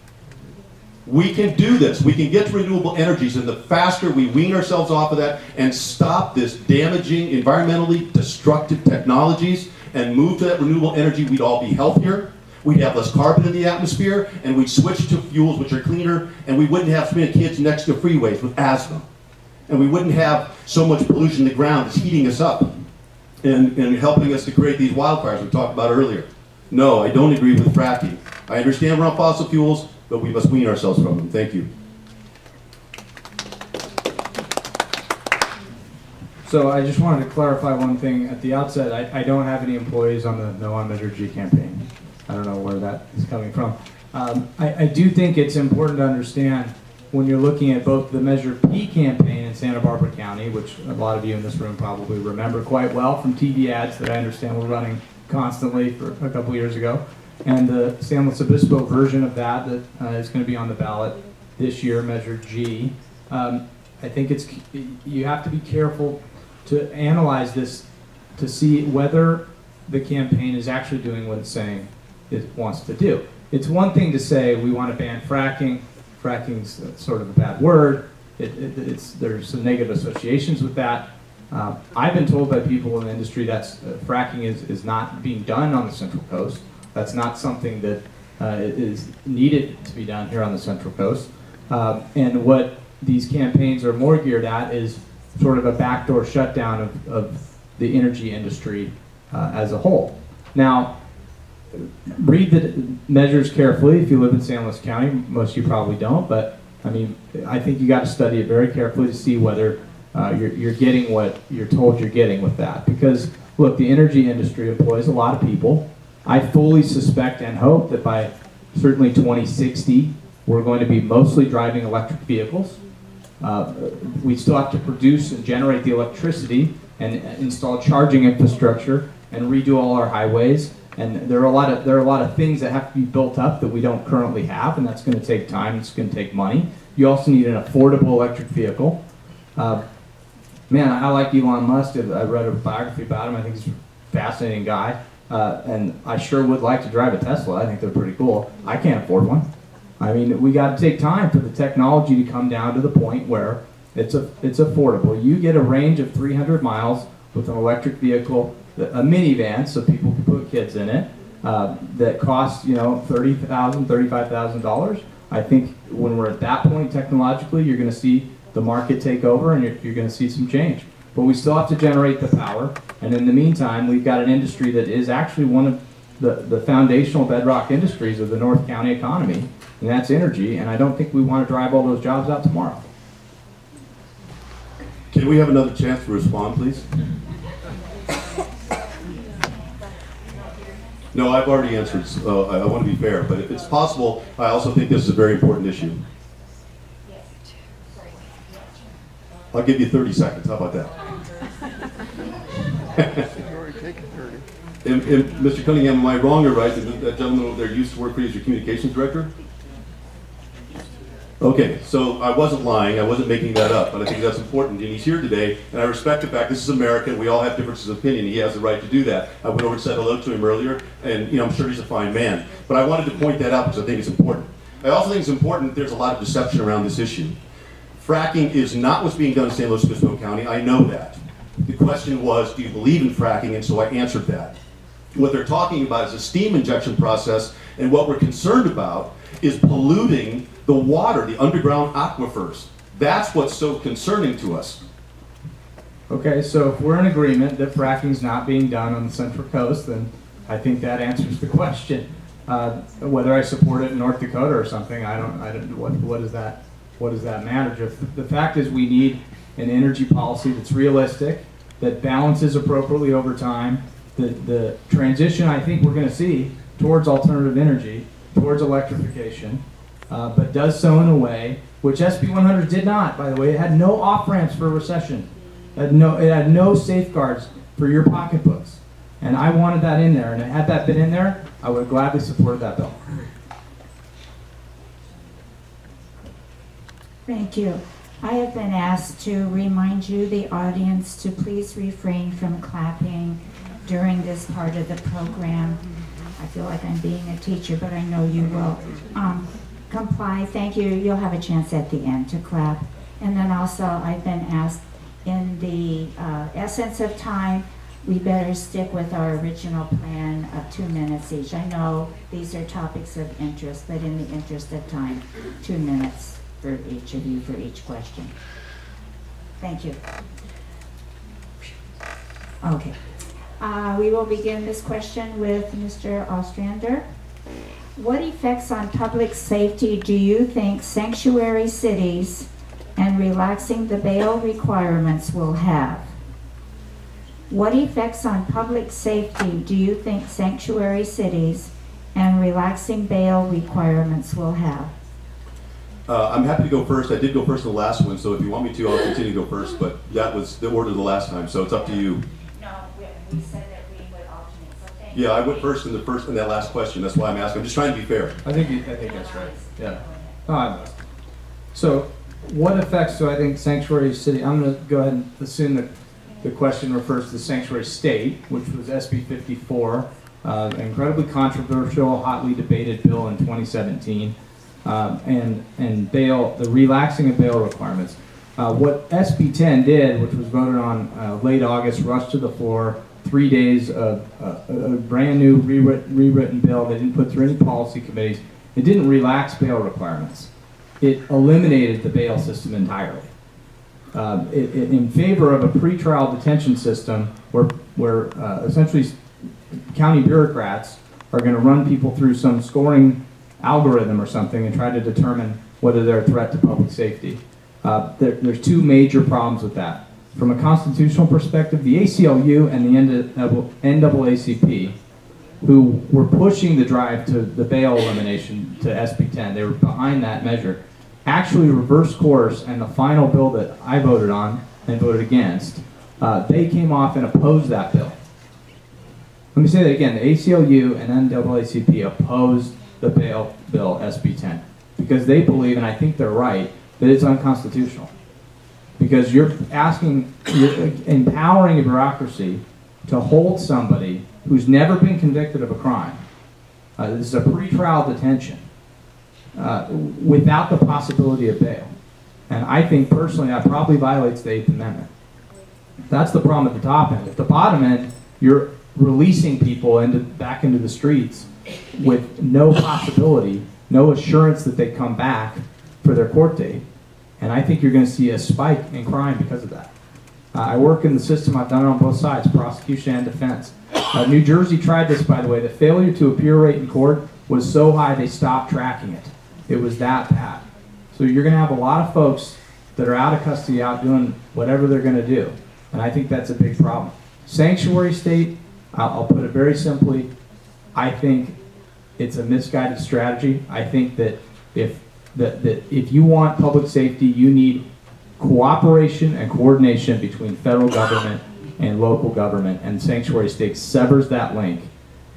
We can do this. We can get to renewable energies, and the faster we wean ourselves off of that and stop this damaging, environmentally destructive technologies and move to that renewable energy, we'd all be healthier. We'd have less carbon in the atmosphere, and we'd switch to fuels which are cleaner, and we wouldn't have so many kids next to freeways with asthma. And we wouldn't have so much pollution in the ground that's heating us up and helping us to create these wildfires we talked about earlier. No, I don't agree with fracking. I understand we're on fossil fuels, but we must wean ourselves from them. Thank you. So I just wanted to clarify one thing at the outset. I don't have any employees on the No on Measure G campaign. I don't know where that is coming from. I do think it's important to understand when you're looking at both the Measure P campaign in Santa Barbara County, which a lot of you in this room probably remember quite well from TV ads that I understand were running constantly for a couple years ago, and the San Luis Obispo version of that is going to be on the ballot this year, Measure G. I think you have to be careful to analyze this to see whether the campaign is actually doing what it's saying it wants to do. It's one thing to say we want to ban fracking. Fracking's sort of a bad word. There's some negative associations with that. I've been told by people in the industry that fracking is not being done on the Central Coast. That's not something that is needed to be done here on the Central Coast. And what these campaigns are more geared at is sort of a backdoor shutdown of the energy industry as a whole. Now, read the measures carefully if you live in San Luis County. Most of you probably don't, but I mean, I think you got to study it very carefully to see whether you're getting what you're told you're getting with that. Because look, the energy industry employs a lot of people. I fully suspect and hope that by certainly 2060, we're going to be mostly driving electric vehicles. We still have to produce and generate the electricity and install charging infrastructure and redo all our highways. And there are a lot of things that have to be built up that we don't currently have, and that's going to take time. It's going to take money. You also need an affordable electric vehicle. Man, I like Elon Musk. I read a biography about him. I think he's a fascinating guy, and I sure would like to drive a Tesla. I think they're pretty cool. I can't afford one. I mean, we got to take time for the technology to come down to the point where it's affordable. You get a range of 300 miles with an electric vehicle, a minivan, so people can put kids in it, that costs, $30,000, $35,000. I think when we're at that point technologically, you're going to see the market take over, and you're going to see some change. But we still have to generate the power, and in the meantime, we've got an industry that is actually one of the foundational bedrock industries of the North County economy, and that's energy, and I don't think we want to drive all those jobs out tomorrow. Can we have another chance to respond, please? No, I've already answered. I want to be fair, but if it's possible, I also think this is a very important issue. I'll give you 30 seconds. How about that? And Mr. Cunningham, am I wrong or right that that gentleman over there used to work for you as your communications director? Okay, so I wasn't lying. I wasn't making that up, but I think that's important. And he's here today, and I respect the fact this is America, and we all have differences of opinion. He has the right to do that. I went over and said hello to him earlier, and I'm sure he's a fine man. But I wanted to point that out because I think it's important. I also think it's important that there's a lot of deception around this issue. Fracking is not what's being done in San Luis Obispo County. I know that. The question was, do you believe in fracking? And so I answered that. What they're talking about is a steam injection process, and what we're concerned about is polluting the water, the underground aquifers. That's what's so concerning to us. Okay, so if we're in agreement that fracking's not being done on the Central Coast, then I think that answers the question. Whether I support it in North Dakota or something, I don't. What does that matter? Just the fact is, we need an energy policy that's realistic, that balances appropriately over time. The transition I think we're going to see towards alternative energy, towards electrification, but does so in a way which SB 100 did not, by the way. It had no off-ramps for recession. It had no safeguards for your pocketbooks. And I wanted that in there, and had that been in there, I would have gladly supported that bill. Thank you. I have been asked to remind you, the audience, to please refrain from clapping during this part of the program. I feel like I'm being a teacher, but I know you will comply. Thank you. You'll have a chance at the end to clap. And then also, I've been asked, in the essence of time, we better stick with our original plan of 2 minutes each. I know these are topics of interest, but in the interest of time, 2 minutes for each of you for each question. Thank you. Okay. We will begin this question with Mr. Ostrander. What effects on public safety do you think sanctuary cities and relaxing the bail requirements will have? What effects on public safety do you think sanctuary cities and relaxing bail requirements will have? I'm happy to go first. I did go first in the last one, so if you want me to, I'll continue to go first, but that was the order the last time, so it's up to you. No, we said that we would alternate, so thank you. Yeah, I went first in that last question. That's why I'm asking. I'm just trying to be fair. I think that's right. Yeah. So, what effects do I think sanctuary city? I'm going to go ahead and assume the question refers to the sanctuary state, which was SB 54, an incredibly controversial, hotly debated bill in 2017, and bail, the relaxing of bail requirements. What SB 10 did, which was voted on late August, rushed to the floor, 3 days of a brand new rewritten bill. They didn't put through any policy committees. It didn't relax bail requirements. It eliminated the bail system entirely. In favor of a pretrial detention system where essentially county bureaucrats are going to run people through some scoring algorithm or something and try to determine whether they're a threat to public safety. There's 2 major problems with that. From a constitutional perspective, the ACLU and the NAACP, who were pushing the drive to the bail elimination to SB 10, they were behind that measure, actually reversed course, and the final bill that I voted on and voted against, they came off and opposed that bill. Let me say that again, the ACLU and NAACP opposed the bail bill SB 10 because they believe, and I think they're right, that it's unconstitutional. Because you're empowering a bureaucracy to hold somebody who's never been convicted of a crime. This is a pretrial detention without the possibility of bail. And I think personally that probably violates the 8th Amendment. That's the problem at the top end. At the bottom end, you're releasing people back into the streets with no possibility, no assurance that they come back for their court date. And I think you're going to see a spike in crime because of that. I work in the system. I've done it on both sides, prosecution and defense. New Jersey tried this, by the way. The failure to appear rate in court was so high they stopped tracking it. It was that bad. So you're going to have a lot of folks that are out of custody, out doing whatever they're going to do. And I think that's a big problem. Sanctuary state, I'll put it very simply, I think it's a misguided strategy. I think that if you want public safety, you need cooperation and coordination between federal government and local government, and sanctuary state severs that link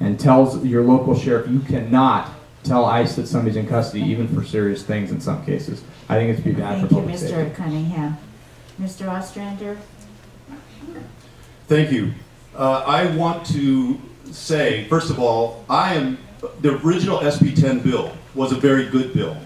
and tells your local sheriff you cannot tell ICE that somebody's in custody, even for serious things in some cases. I think it's be bad for public safety. Thank you, Mr. Cunningham. Mr. Ostrander? Thank you. I want to say, first of all, the original SB 10 bill was a very good bill.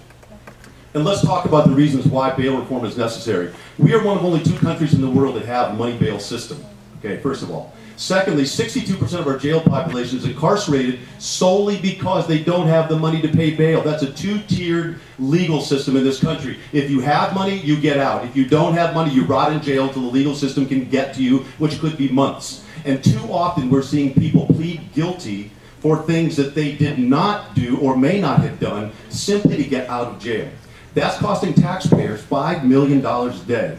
And let's talk about the reasons why bail reform is necessary. We are one of only 2 countries in the world that have a money bail system, okay, first of all. Secondly, 62% of our jail population is incarcerated solely because they don't have the money to pay bail. That's a 2-tiered legal system in this country. If you have money, you get out. If you don't have money, you rot in jail until the legal system can get to you, which could be months. And too often we're seeing people plead guilty for things that they did not do or may not have done simply to get out of jail. That's costing taxpayers $5 million a day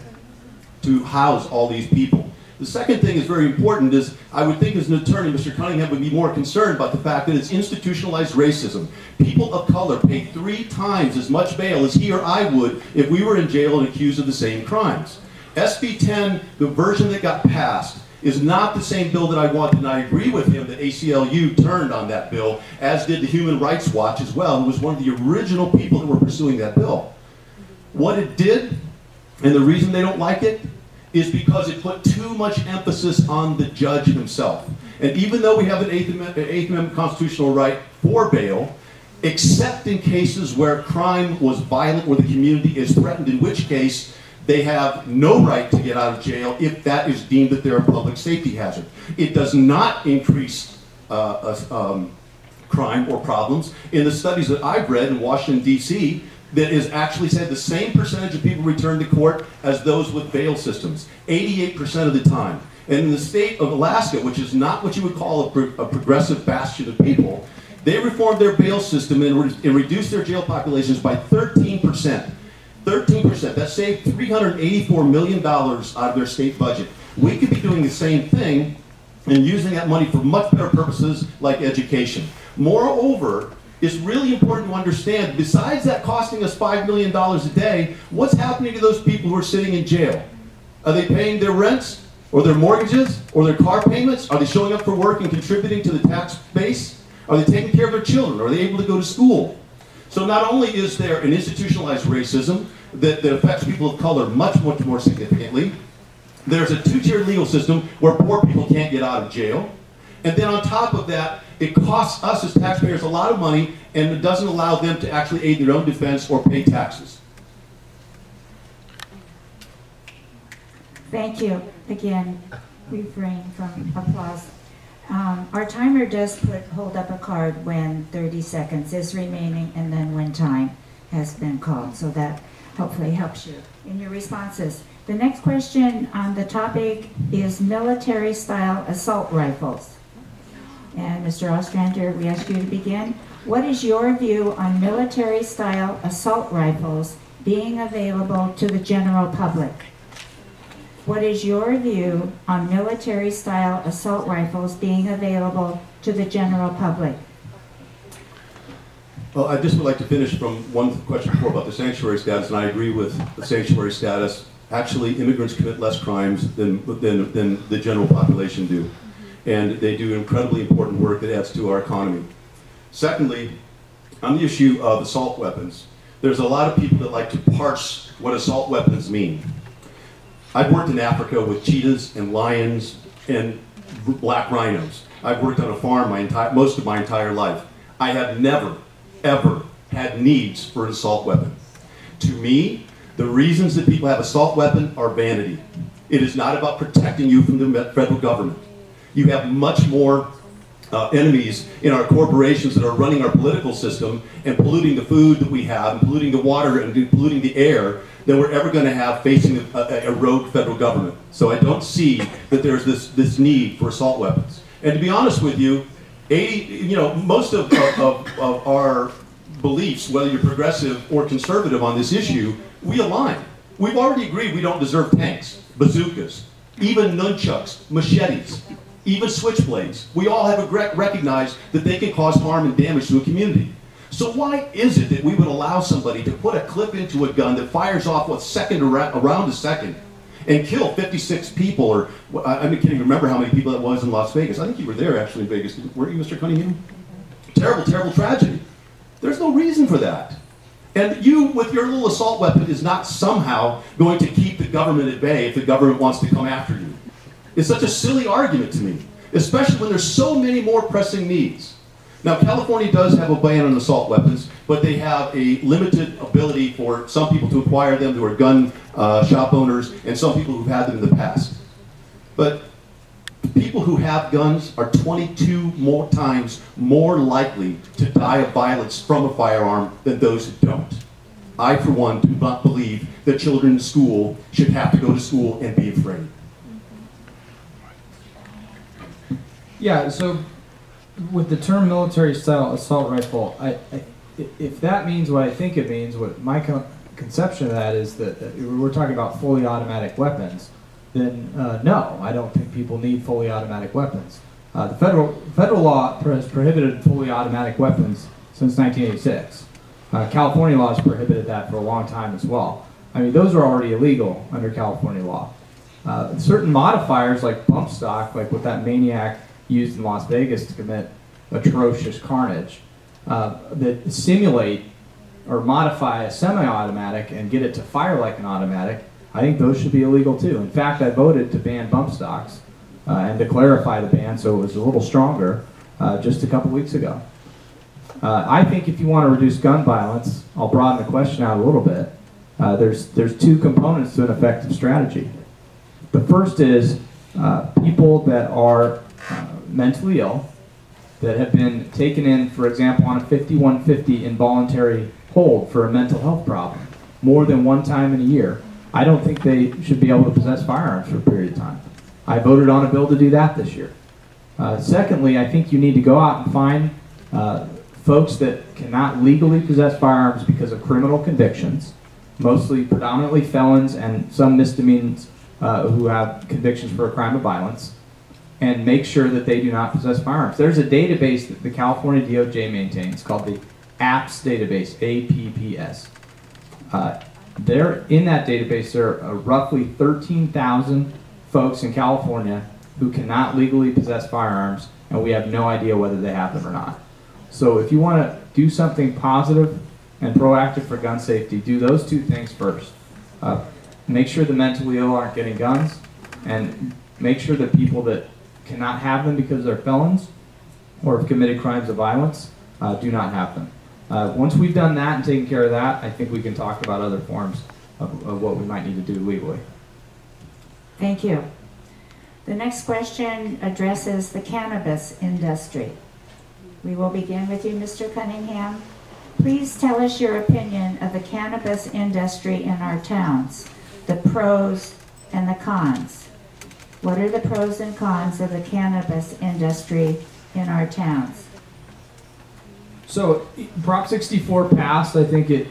to house all these people. The second thing is very important is, I would think as an attorney, Mr. Cunningham would be more concerned about the fact that it's institutionalized racism. People of color pay 3 times as much bail as he or I would if we were in jail and accused of the same crimes. SB 10, the version that got passed, is not the same bill that I wanted, and I agree with him that ACLU turned on that bill, as did the Human Rights Watch as well, who was one of the original people that were pursuing that bill. What it did, and the reason they don't like it, is because it put too much emphasis on the judge himself. And even though we have an Eighth Amendment constitutional right for bail, except in cases where crime was violent or the community is threatened, in which case they have no right to get out of jail if that is deemed that they're a public safety hazard. It does not increase crime or problems. In the studies that I've read in Washington, D.C., that is actually said the same percentage of people return to court as those with bail systems, 88% of the time. And in the state of Alaska, which is not what you would call a progressive bastion of people, they reformed their bail system and reduced their jail populations by 13%. 13%. That saved $384 million out of their state budget. We could be doing the same thing and using that money for much better purposes like education. Moreover, it's really important to understand, besides that costing us $5 million a day, what's happening to those people who are sitting in jail? Are they paying their rents, or their mortgages, or their car payments? Are they showing up for work and contributing to the tax base? Are they taking care of their children? Are they able to go to school? So not only is there an institutionalized racism that affects people of color much more significantly, there's a 2-tier legal system where poor people can't get out of jail. And then on top of that, it costs us as taxpayers a lot of money, and it doesn't allow them to actually aid their own defense or pay taxes. Thank you. Again, refrain from applause. Our timer does hold up a card when 30 seconds is remaining and then when time has been called, so that hopefully helps you in your responses. The next question on the topic is military-style assault rifles. And Mr. Ostrander, we ask you to begin. What is your view on military-style assault rifles being available to the general public? What is your view on military-style assault rifles being available to the general public? Well, I just would like to finish from one question before about the sanctuary status, and I agree with the sanctuary status. Actually, immigrants commit less crimes than the general population do. And they do incredibly important work that adds to our economy. Secondly, on the issue of assault weapons, there's a lot of people that like to parse what assault weapons mean. I've worked in Africa with cheetahs and lions and black rhinos. I've worked on a farm most of my entire life. I have never, ever had needs for an assault weapon. To me, the reasons that people have assault weapons are vanity. It is not about protecting you from the federal government. You have much more enemies in our corporations that are running our political system and polluting the food that we have, and polluting the water, and polluting the air than we're ever going to have facing a rogue federal government. So I don't see that there's this need for assault weapons. And to be honest with you, most of our beliefs, whether you're progressive or conservative on this issue, we align. We've already agreed we don't deserve tanks, bazookas, even nunchucks, machetes, even switchblades. We all have recognized that they can cause harm and damage to a community. So why is it that we would allow somebody to put a clip into a gun that fires off around a second and kill 56 people, or I can't even remember how many people that was in Las Vegas. I think you were there actually in Vegas, weren't you, Mr. Cunningham? Terrible, terrible tragedy. There's no reason for that. And you, with your little assault weapon, is not somehow going to keep the government at bay if the government wants to come after you. It's such a silly argument to me, especially when there's so many more pressing needs. Now, California does have a ban on assault weapons, but they have a limited ability for some people to acquire them who are gun shop owners, and some people who've had them in the past. But people who have guns are 22 more times more likely to die of violence from a firearm than those who don't. I, for one, do not believe that children in school should have to go to school and be afraid. Yeah, so with the term military-style assault rifle, if that means what I think it means, what my conception of that is that we're talking about fully automatic weapons. then no, I don't think people need fully automatic weapons. The federal law has prohibited fully automatic weapons since 1986. California law has prohibited that for a long time as well. I mean, those are already illegal under California law. Certain modifiers like bump stock, like what that maniac used in Las Vegas to commit atrocious carnage, that simulate or modify a semi-automatic and get it to fire like an automatic, I think those should be illegal too. In fact, I voted to ban bump stocks and to clarify the ban so it was a little stronger just a couple weeks ago. I think if you want to reduce gun violence, I'll broaden the question out a little bit. There's two components to an effective strategy. The first is people that are mentally ill, that have been taken in, for example, on a 5150 involuntary hold for a mental health problem more than one time in a year. I don't think they should be able to possess firearms for a period of time. I voted on a bill to do that this year. Secondly, I think you need to go out and find folks that cannot legally possess firearms because of criminal convictions, mostly predominantly felons and some misdemeanors who have convictions for a crime of violence, and make sure that they do not possess firearms. There's a database that the California DOJ maintains called the APPS database, APPS. In that database, there are roughly 13,000 folks in California who cannot legally possess firearms, and we have no idea whether they have them or not. So if you want to do something positive and proactive for gun safety, do those two things first. Make sure the mentally ill aren't getting guns, and make sure that people that cannot have them because they're felons or have committed crimes of violence do not have them. Once we've done that and taken care of that, I think we can talk about other forms of what we might need to do legally. Thank you. The next question addresses the cannabis industry. We will begin with you, Mr. Cunningham. Please tell us your opinion of the cannabis industry in our towns, the pros and the cons. What are the pros and cons of the cannabis industry in our towns? So Prop 64 passed. I think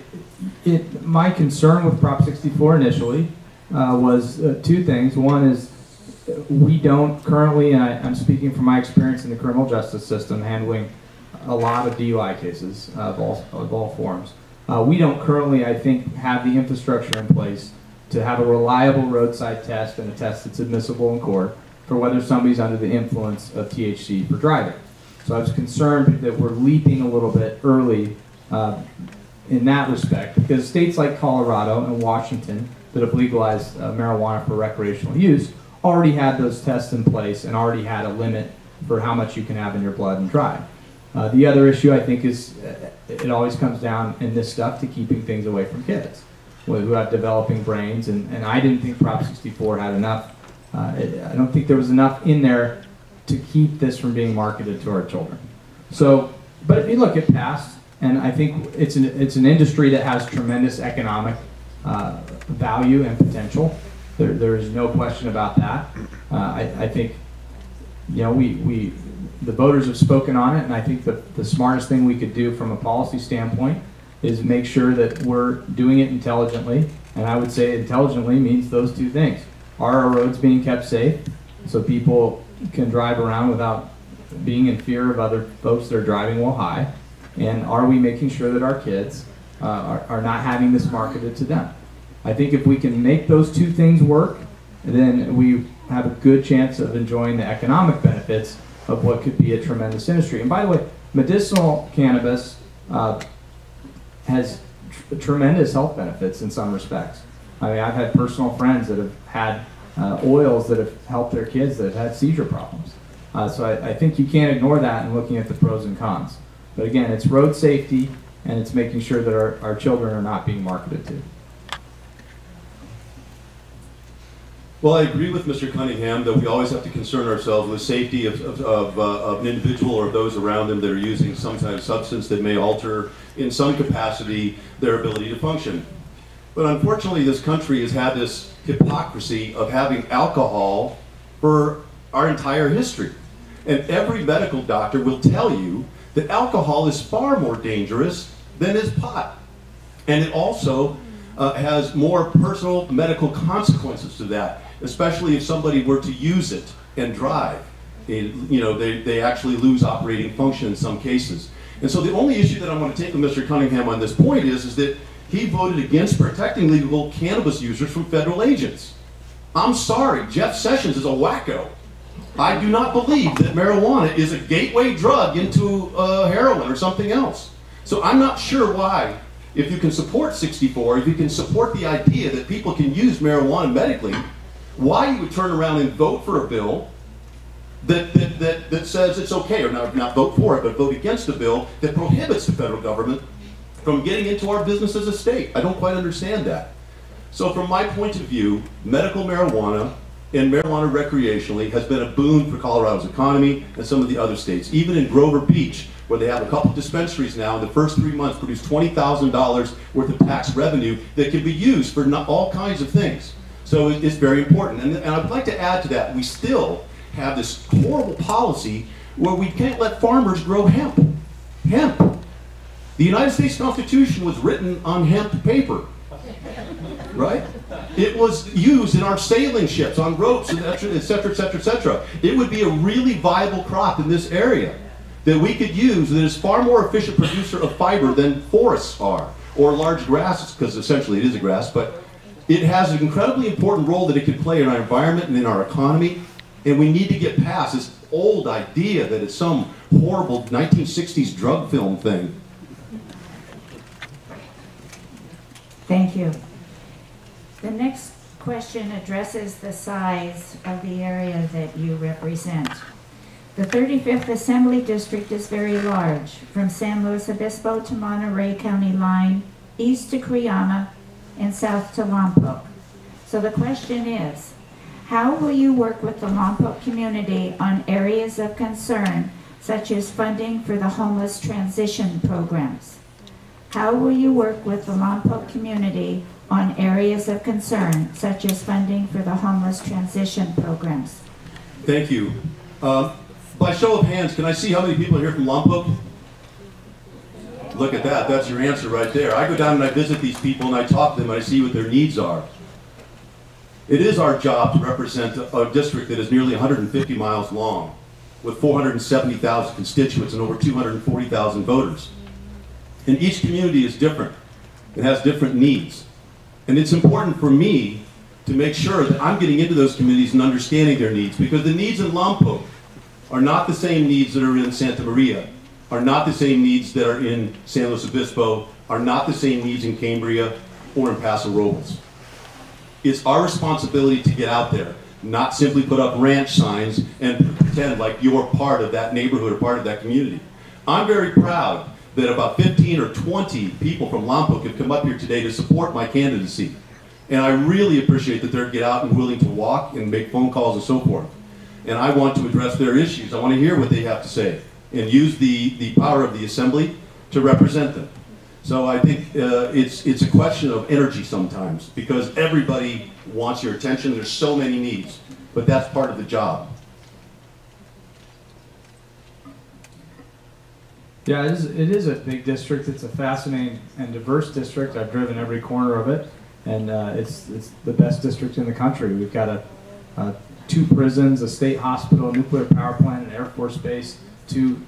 my concern with Prop 64 initially was two things. One is we don't currently, and I'm speaking from my experience in the criminal justice system, handling a lot of DUI cases of all forms. We don't currently, I think, have the infrastructure in place to have a reliable roadside test and a test that's admissible in court for whether somebody's under the influence of THC for driving. So I was concerned that we're leaping a little bit early in that respect, because states like Colorado and Washington that have legalized marijuana for recreational use already had those tests in place and already had a limit for how much you can have in your blood and drive. The other issue, I think, is it always comes down in this stuff to keeping things away from kids who have developing brains, and I didn't think Prop 64 had enough. I don't think there was enough in there to keep this from being marketed to our children. So, but if you look, it passed, and I think it's an industry that has tremendous economic value and potential. There is no question about that. I think, you know, the voters have spoken on it, and I think the smartest thing we could do from a policy standpoint is make sure that we're doing it intelligently, and I would say intelligently means those two things. Are our roads being kept safe so people can drive around without being in fear of other folks that are driving while high? And are we making sure that our kids are not having this marketed to them? I think if we can make those two things work, then we have a good chance of enjoying the economic benefits of what could be a tremendous industry. And by the way, medicinal cannabis has tremendous health benefits in some respects. I mean, I've had personal friends that have had oils that have helped their kids that have had seizure problems. So I think you can't ignore that in looking at the pros and cons. But again, it's road safety, and it's making sure that our children are not being marketed to. Well, I agree with Mr. Cunningham that we always have to concern ourselves with the safety of an individual or those around them that are using some type of substance that may alter, in some capacity, their ability to function. But unfortunately, this country has had this hypocrisy of having alcohol for our entire history. And every medical doctor will tell you that alcohol is far more dangerous than is pot. And it also has more personal medical consequences to that. especially if somebody were to use it and drive. They actually lose operating function in some cases. And so the only issue that I want to take with Mr. Cunningham on this point is that he voted against protecting legal cannabis users from federal agents. I'm sorry, Jeff Sessions is a wacko. I do not believe that marijuana is a gateway drug into heroin or something else. So I'm not sure why, if you can support 64, if you can support the idea that people can use marijuana medically, why you would turn around and vote for a bill that says it's okay, or not vote for it, but vote against a bill that prohibits the federal government from getting into our business as a state. I don't quite understand that. So from my point of view, medical marijuana and marijuana recreationally has been a boon for Colorado's economy and some of the other states. Even in Grover Beach, where they have a couple dispensaries now, in the first 3 months produced $20,000 worth of tax revenue that can be used for all kinds of things. So it's very important. And I'd like to add to that, we still have this horrible policy where we can't let farmers grow hemp. Hemp. The United States Constitution was written on hemp paper, right? It was used in our sailing ships, on ropes, et cetera, et cetera, et cetera. It would be a really viable crop in this area that we could use that is far more efficient producer of fiber than forests are, or large grasses, because essentially it is a grass, but it has an incredibly important role that it can play in our environment and in our economy, and we need to get past this old idea that it's some horrible 1960s drug film thing. Thank you. The next question addresses the size of the area that you represent. The 35th Assembly District is very large, from San Luis Obispo to Monterey County line, east to Cuyama, and south to Lompoc. So the question is, how will you work with the Lompoc community on areas of concern, such as funding for the homeless transition programs? How will you work with the Lompoc community on areas of concern, such as funding for the homeless transition programs? Thank you. By show of hands, can I see how many people are here from Lompoc? Look at that, that's your answer right there. I go down and I visit these people and I talk to them and I see what their needs are. It is our job to represent a district that is nearly 150 miles long, with 470,000 constituents and over 240,000 voters. And each community is different. It has different needs. And it's important for me to make sure that I'm getting into those communities and understanding their needs, because the needs in Lompoc are not the same needs that are in Santa Maria, are not the same needs that are in San Luis Obispo, are not the same needs in Cambria or in Paso Robles. It's our responsibility to get out there, not simply put up ranch signs and pretend like you're part of that neighborhood or part of that community. I'm very proud that about 15 or 20 people from Lompoc have come up here today to support my candidacy. And I really appreciate that they're get out and willing to walk and make phone calls and so forth. And I want to address their issues. I want to hear what they have to say and use the power of the assembly to represent them. So I think it's a question of energy sometimes, because everybody wants your attention. There's so many needs, but that's part of the job. Yeah, it is a big district. It's a fascinating and diverse district. I've driven every corner of it, and it's the best district in the country. We've got 2 prisons, a state hospital, a nuclear power plant, an Air Force base, 2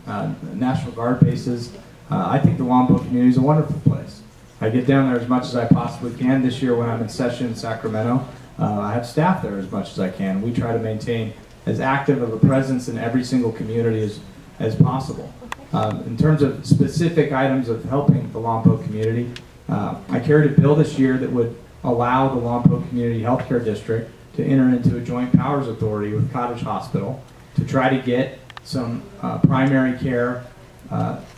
National Guard bases. I think the Lompoc community is a wonderful place. I get down there as much as I possibly can. This year when I'm in session in Sacramento, I have staff there as much as I can. We try to maintain as active of a presence in every single community as possible. In terms of specific items of helping the Lompoc community, I carried a bill this year that would allow the Lompoc Community Healthcare District to enter into a joint powers authority with Cottage Hospital to try to get some primary care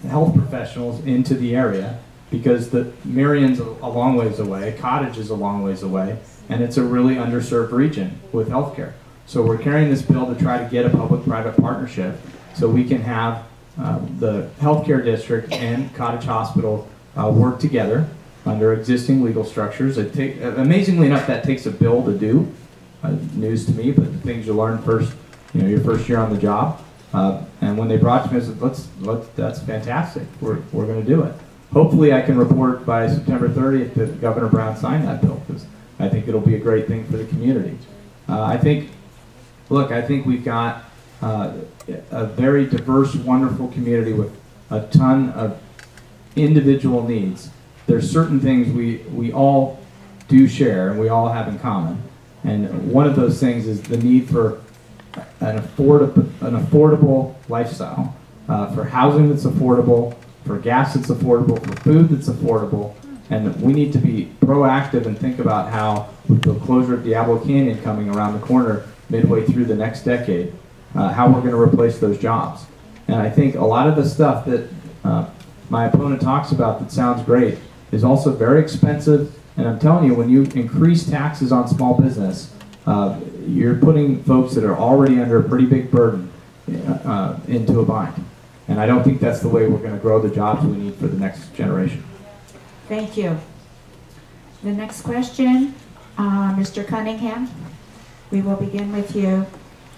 health professionals into the area, because the Marion's a long ways away, Cottage is a long ways away, and it's a really underserved region with healthcare. So we're carrying this bill to try to get a public-private partnership so we can have the healthcare district and Cottage Hospital work together under existing legal structures. Amazingly enough, that takes a bill to do. News to me, but the things you learn first, your first year on the job. And when they brought it to me, I said, that's fantastic. We're going to do it. Hopefully I can report by September 30th that Governor Brown signed that bill, because I think it'll be a great thing for the community. I think we've got a very diverse, wonderful community with a ton of individual needs. There's certain things we all do share and we all have in common. And one of those things is the need for an affordable lifestyle, for housing that's affordable, for gas that's affordable, for food that's affordable. And we need to be proactive and think about how, with the closure of Diablo Canyon coming around the corner midway through the next decade, how we're going to replace those jobs. And I think a lot of the stuff that my opponent talks about that sounds great is also very expensive. And I'm telling you, when you increase taxes on small business, you're putting folks that are already under a pretty big burden into a bind. And I don't think that's the way we're going to grow the jobs we need for the next generation. Thank you. The next question, Mr. Cunningham, we will begin with you.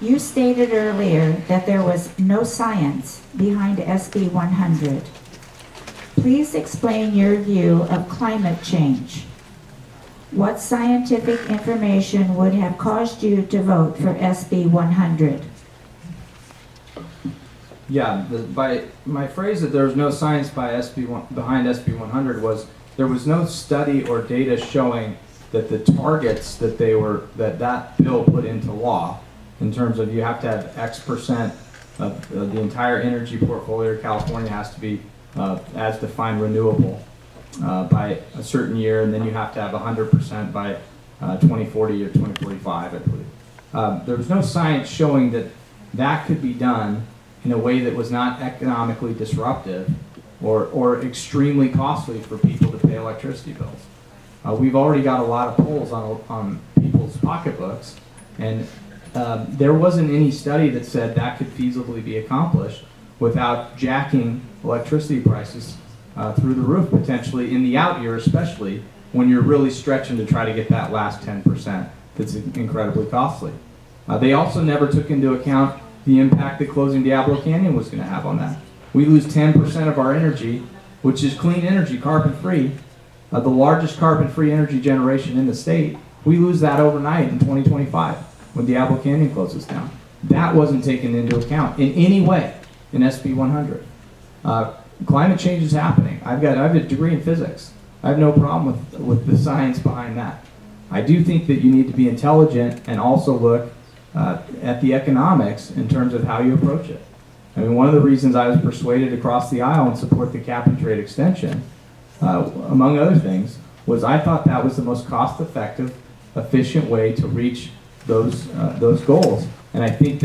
You stated earlier that there was no science behind SB 100. Please explain your view of climate change. What scientific information would have caused you to vote for SB 100? Yeah, by my phrase that there was no science behind SB 100 was there was no study or data showing that the targets that that bill put into law, in terms of you have to have X% of the entire energy portfolio of California has to be as defined renewable by a certain year, and then you have to have 100% by 2040 or 2045, I believe. There was no science showing that that could be done in a way that was not economically disruptive or extremely costly for people to pay electricity bills. We've already got a lot of polls on people's pocketbooks, and there wasn't any study that said that could feasibly be accomplished without jacking electricity prices through the roof, potentially in the out year, especially when you're really stretching to try to get that last 10% that's incredibly costly. They also never took into account the impact that closing Diablo Canyon was going to have on that. We lose 10% of our energy, which is clean energy, carbon-free, the largest carbon-free energy generation in the state. We lose that overnight in 2025 when Diablo Canyon closes down. That wasn't taken into account in any way in SB 100. Climate change is happening. I have a degree in physics. I have no problem with the science behind that. I do think that you need to be intelligent and also look at the economics in terms of how you approach it. I mean, one of the reasons I was persuaded to cross the aisle and support the cap and trade extension, among other things, was I thought that was the most cost-effective, efficient way to reach those goals. And I think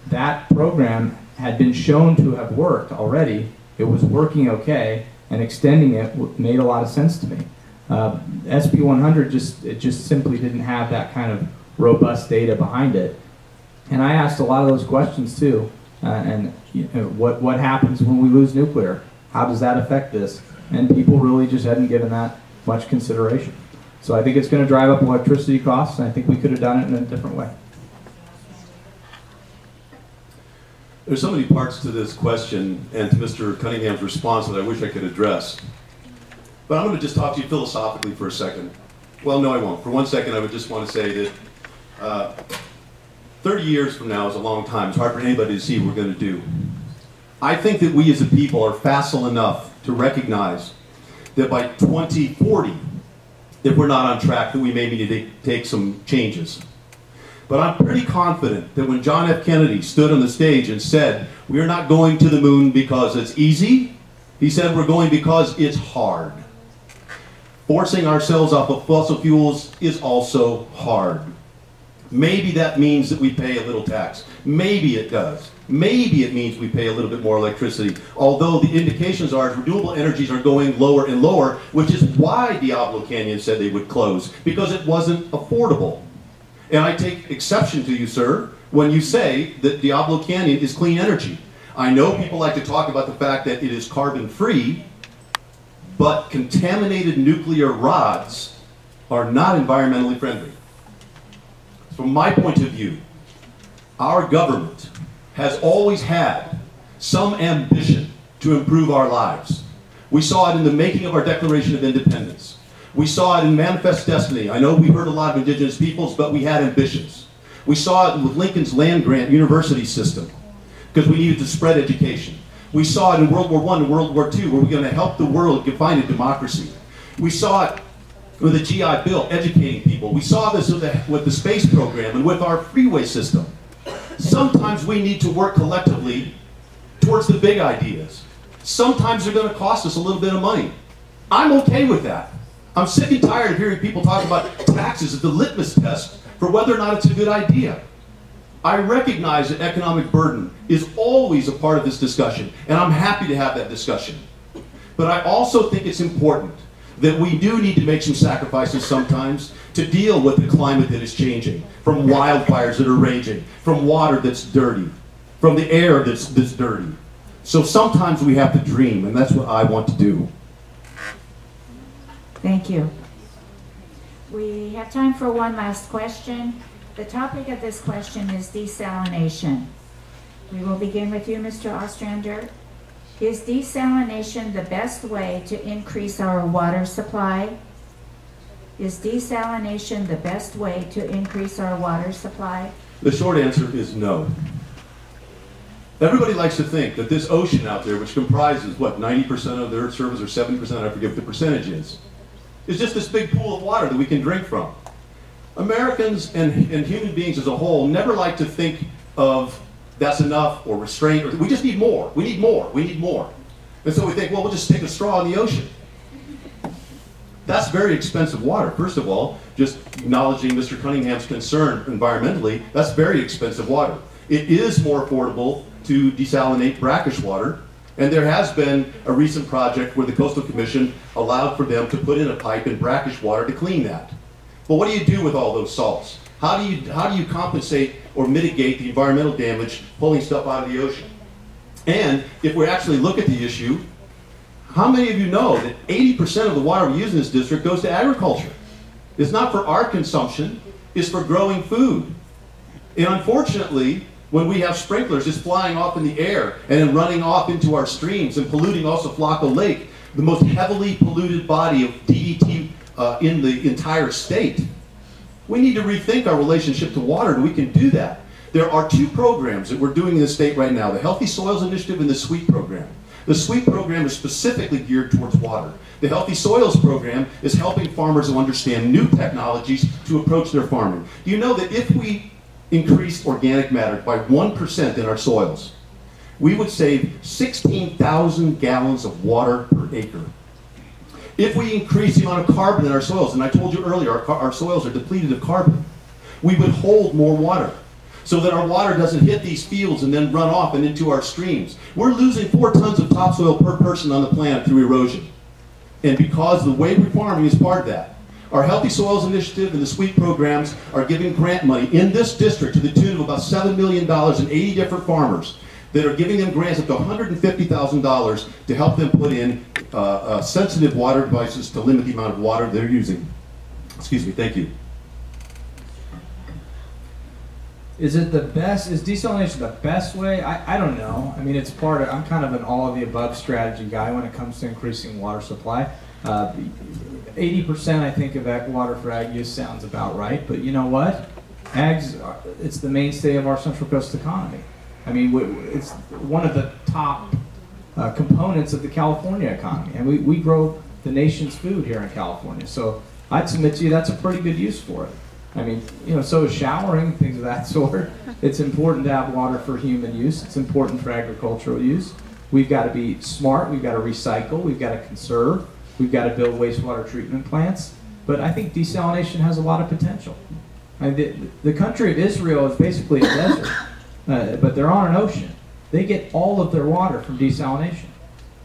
that program had been shown to have worked already. It was working okay, and extending it made a lot of sense to me. SB 100 just simply didn't have that kind of robust data behind it. And I asked a lot of those questions too. And you know, what happens when we lose nuclear? How does that affect this? And people really just hadn't given that much consideration. So I think it's going to drive up electricity costs, and I think we could have done it in a different way. There's so many parts to this question and to Mr. Cunningham's response that I wish I could address. But I'm going to just talk to you philosophically for a second. Well, no, I won't. For 1 second, I would just want to say that 30 years from now is a long time. It's hard for anybody to see what we're going to do. I think that we as a people are facile enough to recognize that by 2040, if we're not on track, that we may need to take some changes. But I'm pretty confident that when John F. Kennedy stood on the stage and said, we're not going to the moon because it's easy, he said we're going because it's hard. Forcing ourselves off of fossil fuels is also hard. Maybe that means that we pay a little tax. Maybe it does. Maybe it means we pay a little bit more electricity. Although the indications are renewable energies are going lower and lower, which is why Diablo Canyon said they would close, because it wasn't affordable. And I take exception to you, sir, when you say that Diablo Canyon is clean energy. I know people like to talk about the fact that it is carbon-free, but contaminated nuclear rods are not environmentally friendly. From my point of view, our government has always had some ambition to improve our lives. We saw it in the making of our Declaration of Independence. We saw it in Manifest Destiny. I know we heard a lot of indigenous peoples, but we had ambitions. We saw it with Lincoln's land-grant university system, because we needed to spread education. We saw it in World War I and World War II, where we're going to help the world define a democracy. We saw it with the GI Bill, educating people. We saw this with the space program and with our freeway system. Sometimes we need to work collectively towards the big ideas. Sometimes they're going to cost us a little bit of money. I'm okay with that. I'm sick and tired of hearing people talk about taxes as the litmus test for whether or not it's a good idea. I recognize that economic burden is always a part of this discussion, and I'm happy to have that discussion. But I also think it's important that we do need to make some sacrifices sometimes to deal with the climate that is changing, from wildfires that are raging, from water that's dirty, from the air that's dirty. So sometimes we have to dream, and that's what I want to do. Thank you. We have time for one last question. The topic of this question is desalination. We will begin with you, Mr. Ostrander. Is desalination the best way to increase our water supply? Is desalination the best way to increase our water supply? The short answer is no. Everybody likes to think that this ocean out there, which comprises, what, 90% of the Earth's surface, or 70%, I forget what the percentage is just this big pool of water that we can drink from. Americans and human beings as a whole never like to think of that's enough or restraint, or we just need more. We need more. We need more. And so we think, well, we'll just take a straw in the ocean. That's very expensive water. First of all, just acknowledging Mr. Cunningham's concern environmentally, that's very expensive water. It is more affordable to desalinate brackish water, and there has been a recent project where the Coastal Commission allowed for them to put in a pipe in brackish water to clean that. But what do you do with all those salts? How do you compensate or mitigate the environmental damage pulling stuff out of the ocean? And if we actually look at the issue, how many of you know that 80% of the water we use in this district goes to agriculture? It's not for our consumption, it's for growing food. And unfortunately, when we have sprinklers just flying off in the air and then running off into our streams and polluting Osaflaco Lake, the most heavily polluted body of DET in the entire state, we need to rethink our relationship to water, and we can do that. There are two programs that we're doing in the state right now, the Healthy Soils Initiative and the SWEET program. The SWEET program is specifically geared towards water. The Healthy Soils program is helping farmers to understand new technologies to approach their farming. Do you know that if we increased organic matter by 1% in our soils, we would save 16,000 gallons of water per acre? If we increase the amount of carbon in our soils, and I told you earlier, our soils are depleted of carbon, we would hold more water so that our water doesn't hit these fields and then run off and into our streams. We're losing 4 tons of topsoil per person on the planet through erosion. And because the way we're farming is part of that. Our Healthy Soils Initiative and the SWEET programs are giving grant money in this district to the tune of about $7 million and 80 different farmers that are giving them grants up to $150,000 to help them put in sensitive water devices to limit the amount of water they're using. Excuse me, thank you. Is it the best, is desalination the best way? I don't know. I mean, it's part of, I'm kind of an all of the above strategy guy when it comes to increasing water supply. 80% I think of water for ag use sounds about right, but you know what? It's the mainstay of our Central Coast economy. I mean, it's one of the top components of the California economy, and we grow the nation's food here in California. So I'd submit to you that's a pretty good use for it. I mean, you know, so is showering, things of that sort. It's important to have water for human use. It's important for agricultural use. We've got to be smart. We've got to recycle. We've got to conserve. We've got to build wastewater treatment plants. But I think desalination has a lot of potential. I mean, the country of Israel is basically a desert, but they're on an ocean. They get all of their water from desalination.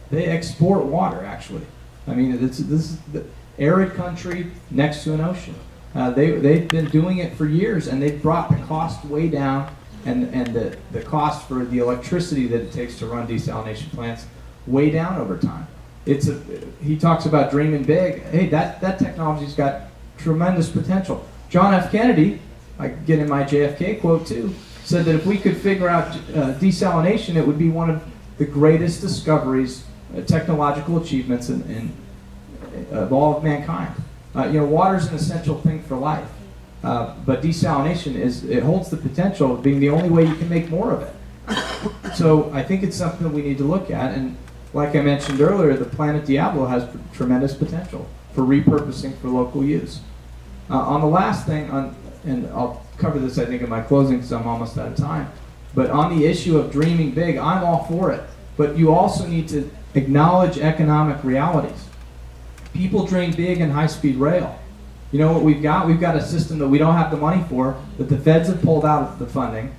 They export water, actually. I mean, this is the arid country next to an ocean. They've been doing it for years, and they've brought the cost way down, and the cost for the electricity that it takes to run desalination plants way down over time. He talks about dreaming big. Hey, that technology's got tremendous potential. John F. Kennedy, I get in my JFK quote too, said that if we could figure out desalination, it would be one of the greatest discoveries, technological achievements of all of mankind. You know, water's an essential thing for life. But desalination it holds the potential of being the only way you can make more of it. So I think it's something that we need to look at. And like I mentioned earlier, the plant at Diablo has tremendous potential for repurposing for local use. On the last thing, and I'll cover this I think in my closing because I'm almost out of time, but on the issue of dreaming big, I'm all for it. But you also need to acknowledge economic realities. People dream big in high-speed rail. You know what we've got? We've got a system that we don't have the money for, that the feds have pulled out of the funding.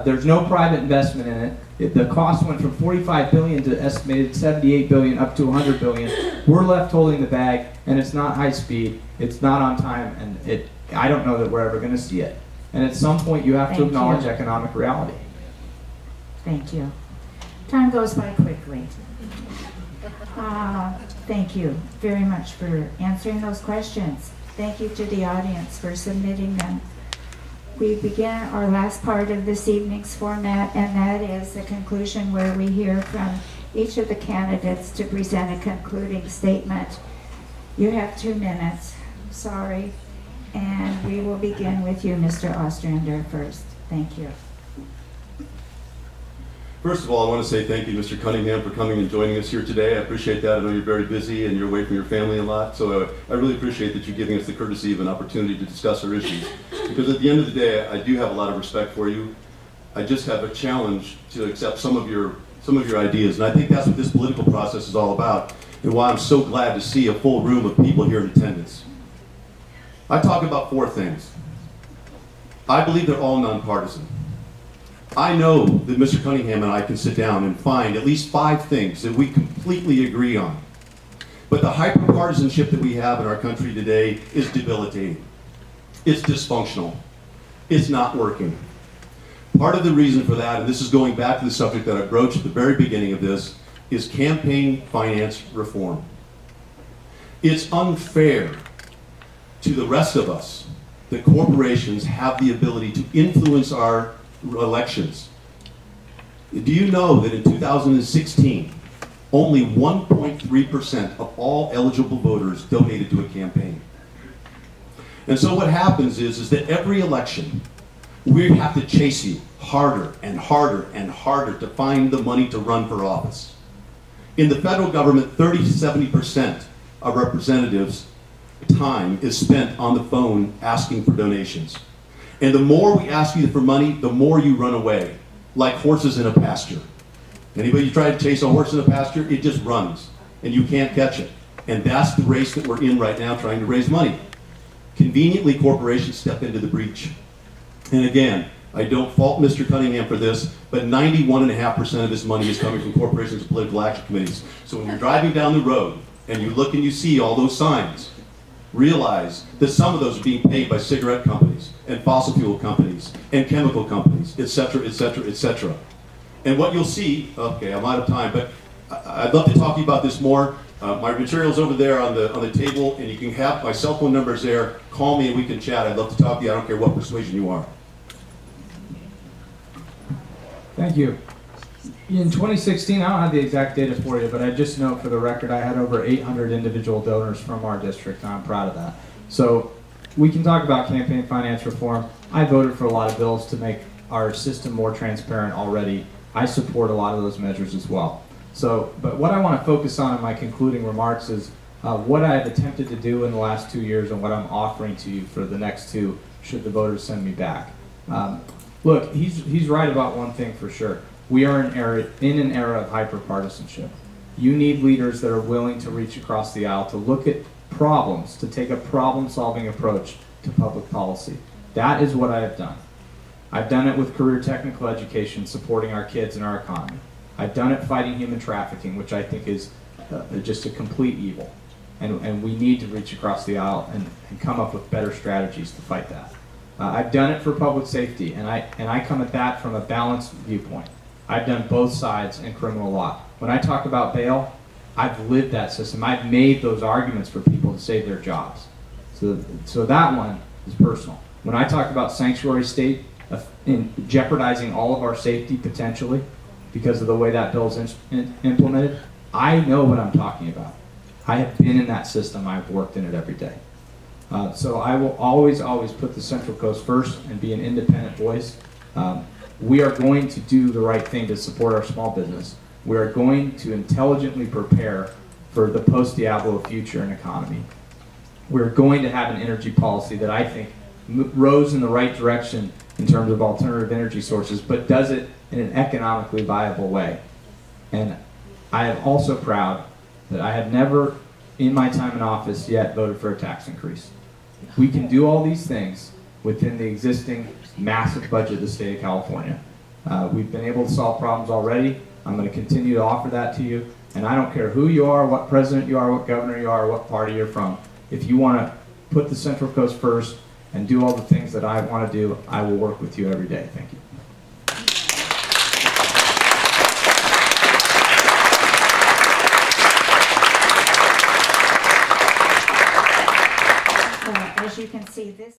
There's no private investment in it. The cost went from $45 billion to estimated $78 billion up to $100 billion. We're left holding the bag, and it's not high speed, it's not on time, and I don't know that we're ever going to see it. And at some point, you have to acknowledge economic reality. Thank you. Time goes by quickly. Thank you very much for answering those questions. Thank you to the audience for submitting them. We begin our last part of this evening's format, and that is the conclusion where we hear from each of the candidates to present a concluding statement. You have 2 minutes, sorry, and we will begin with you, Mr. Ostrander, first. Thank you. First of all, I want to say thank you, Mr. Cunningham, for coming and joining us here today. I appreciate that. I know you're very busy and you're away from your family a lot, so I really appreciate that you're giving us the courtesy of an opportunity to discuss our issues. Because at the end of the day, I do have a lot of respect for you. I just have a challenge to accept some of your ideas, and I think that's what this political process is all about, and why I'm so glad to see a full room of people here in attendance. I talk about 4 things. I believe they're all nonpartisan. I know that Mr. Cunningham and I can sit down and find at least 5 things that we completely agree on. But the hyperpartisanship that we have in our country today is debilitating. It's dysfunctional. It's not working. Part of the reason for that, and this is going back to the subject that I broached at the very beginning of this, is campaign finance reform. It's unfair to the rest of us that corporations have the ability to influence our elections. Do you know that in 2016, only 1.3% of all eligible voters donated to a campaign? And so what happens is that every election, we have to chase you harder and harder and harder to find the money to run for office. In the federal government, 30–70% of representatives' time is spent on the phone asking for donations. And the more we ask you for money, the more you run away, like horses in a pasture. Anybody try to chase a horse in a pasture, it just runs, and you can't catch it. And that's the race that we're in right now, trying to raise money. Conveniently, corporations step into the breach. And again, I don't fault Mr. Cunningham for this, but 91.5% of this money is coming from corporations and political action committees. So when you're driving down the road, and you look and you see all those signs, realize that some of those are being paid by cigarette companies and fossil fuel companies and chemical companies, etc., etc., etc. And what you'll see, okay, I'm out of time, but I'd love to talk to you about this more. My material's over there on the table, and you can have my cell phone numbers there. Call me and we can chat. I'd love to talk to you. I don't care what persuasion you are. Thank you. In 2016, I don't have the exact data for you, but I just know for the record I had over 800 individual donors from our district, and I'm proud of that. So we can talk about campaign finance reform. I voted for a lot of bills to make our system more transparent already. I support a lot of those measures as well. So, but what I want to focus on in my concluding remarks is what I have attempted to do in the last 2 years and what I'm offering to you for the next 2, should the voters send me back. Look, he's right about one thing for sure. We are in an era of hyperpartisanship. You need leaders that are willing to reach across the aisle, to look at problems, to take a problem-solving approach to public policy. That is what I have done. I've done it with career technical education, supporting our kids and our economy. I've done it fighting human trafficking, which I think is just a complete evil. And we need to reach across the aisle and come up with better strategies to fight that. I've done it for public safety, and I come at that from a balanced viewpoint. I've done both sides in criminal law. When I talk about bail, I've lived that system. I've made those arguments for people to save their jobs. So that one is personal. When I talk about sanctuary state in jeopardizing all of our safety potentially because of the way that bill is implemented, I know what I'm talking about. I have been in that system. I've worked in it every day. So I will always put the Central Coast first and be an independent voice. We are going to do the right thing to support our small business. We are going to intelligently prepare for the post-Diablo future and economy. We're going to have an energy policy that I think rows in the right direction in terms of alternative energy sources, but does it in an economically viable way. And I am also proud that I have never, in my time in office, yet voted for a tax increase. We can do all these things within the existing massive budget of the state of California. We've been able to solve problems already. I'm going to continue to offer that to you. And I don't care who you are, what president you are, what governor you are, what party you're from. If you want to put the Central Coast first and do all the things that I want to do, I will work with you every day. Thank you. As you can see, this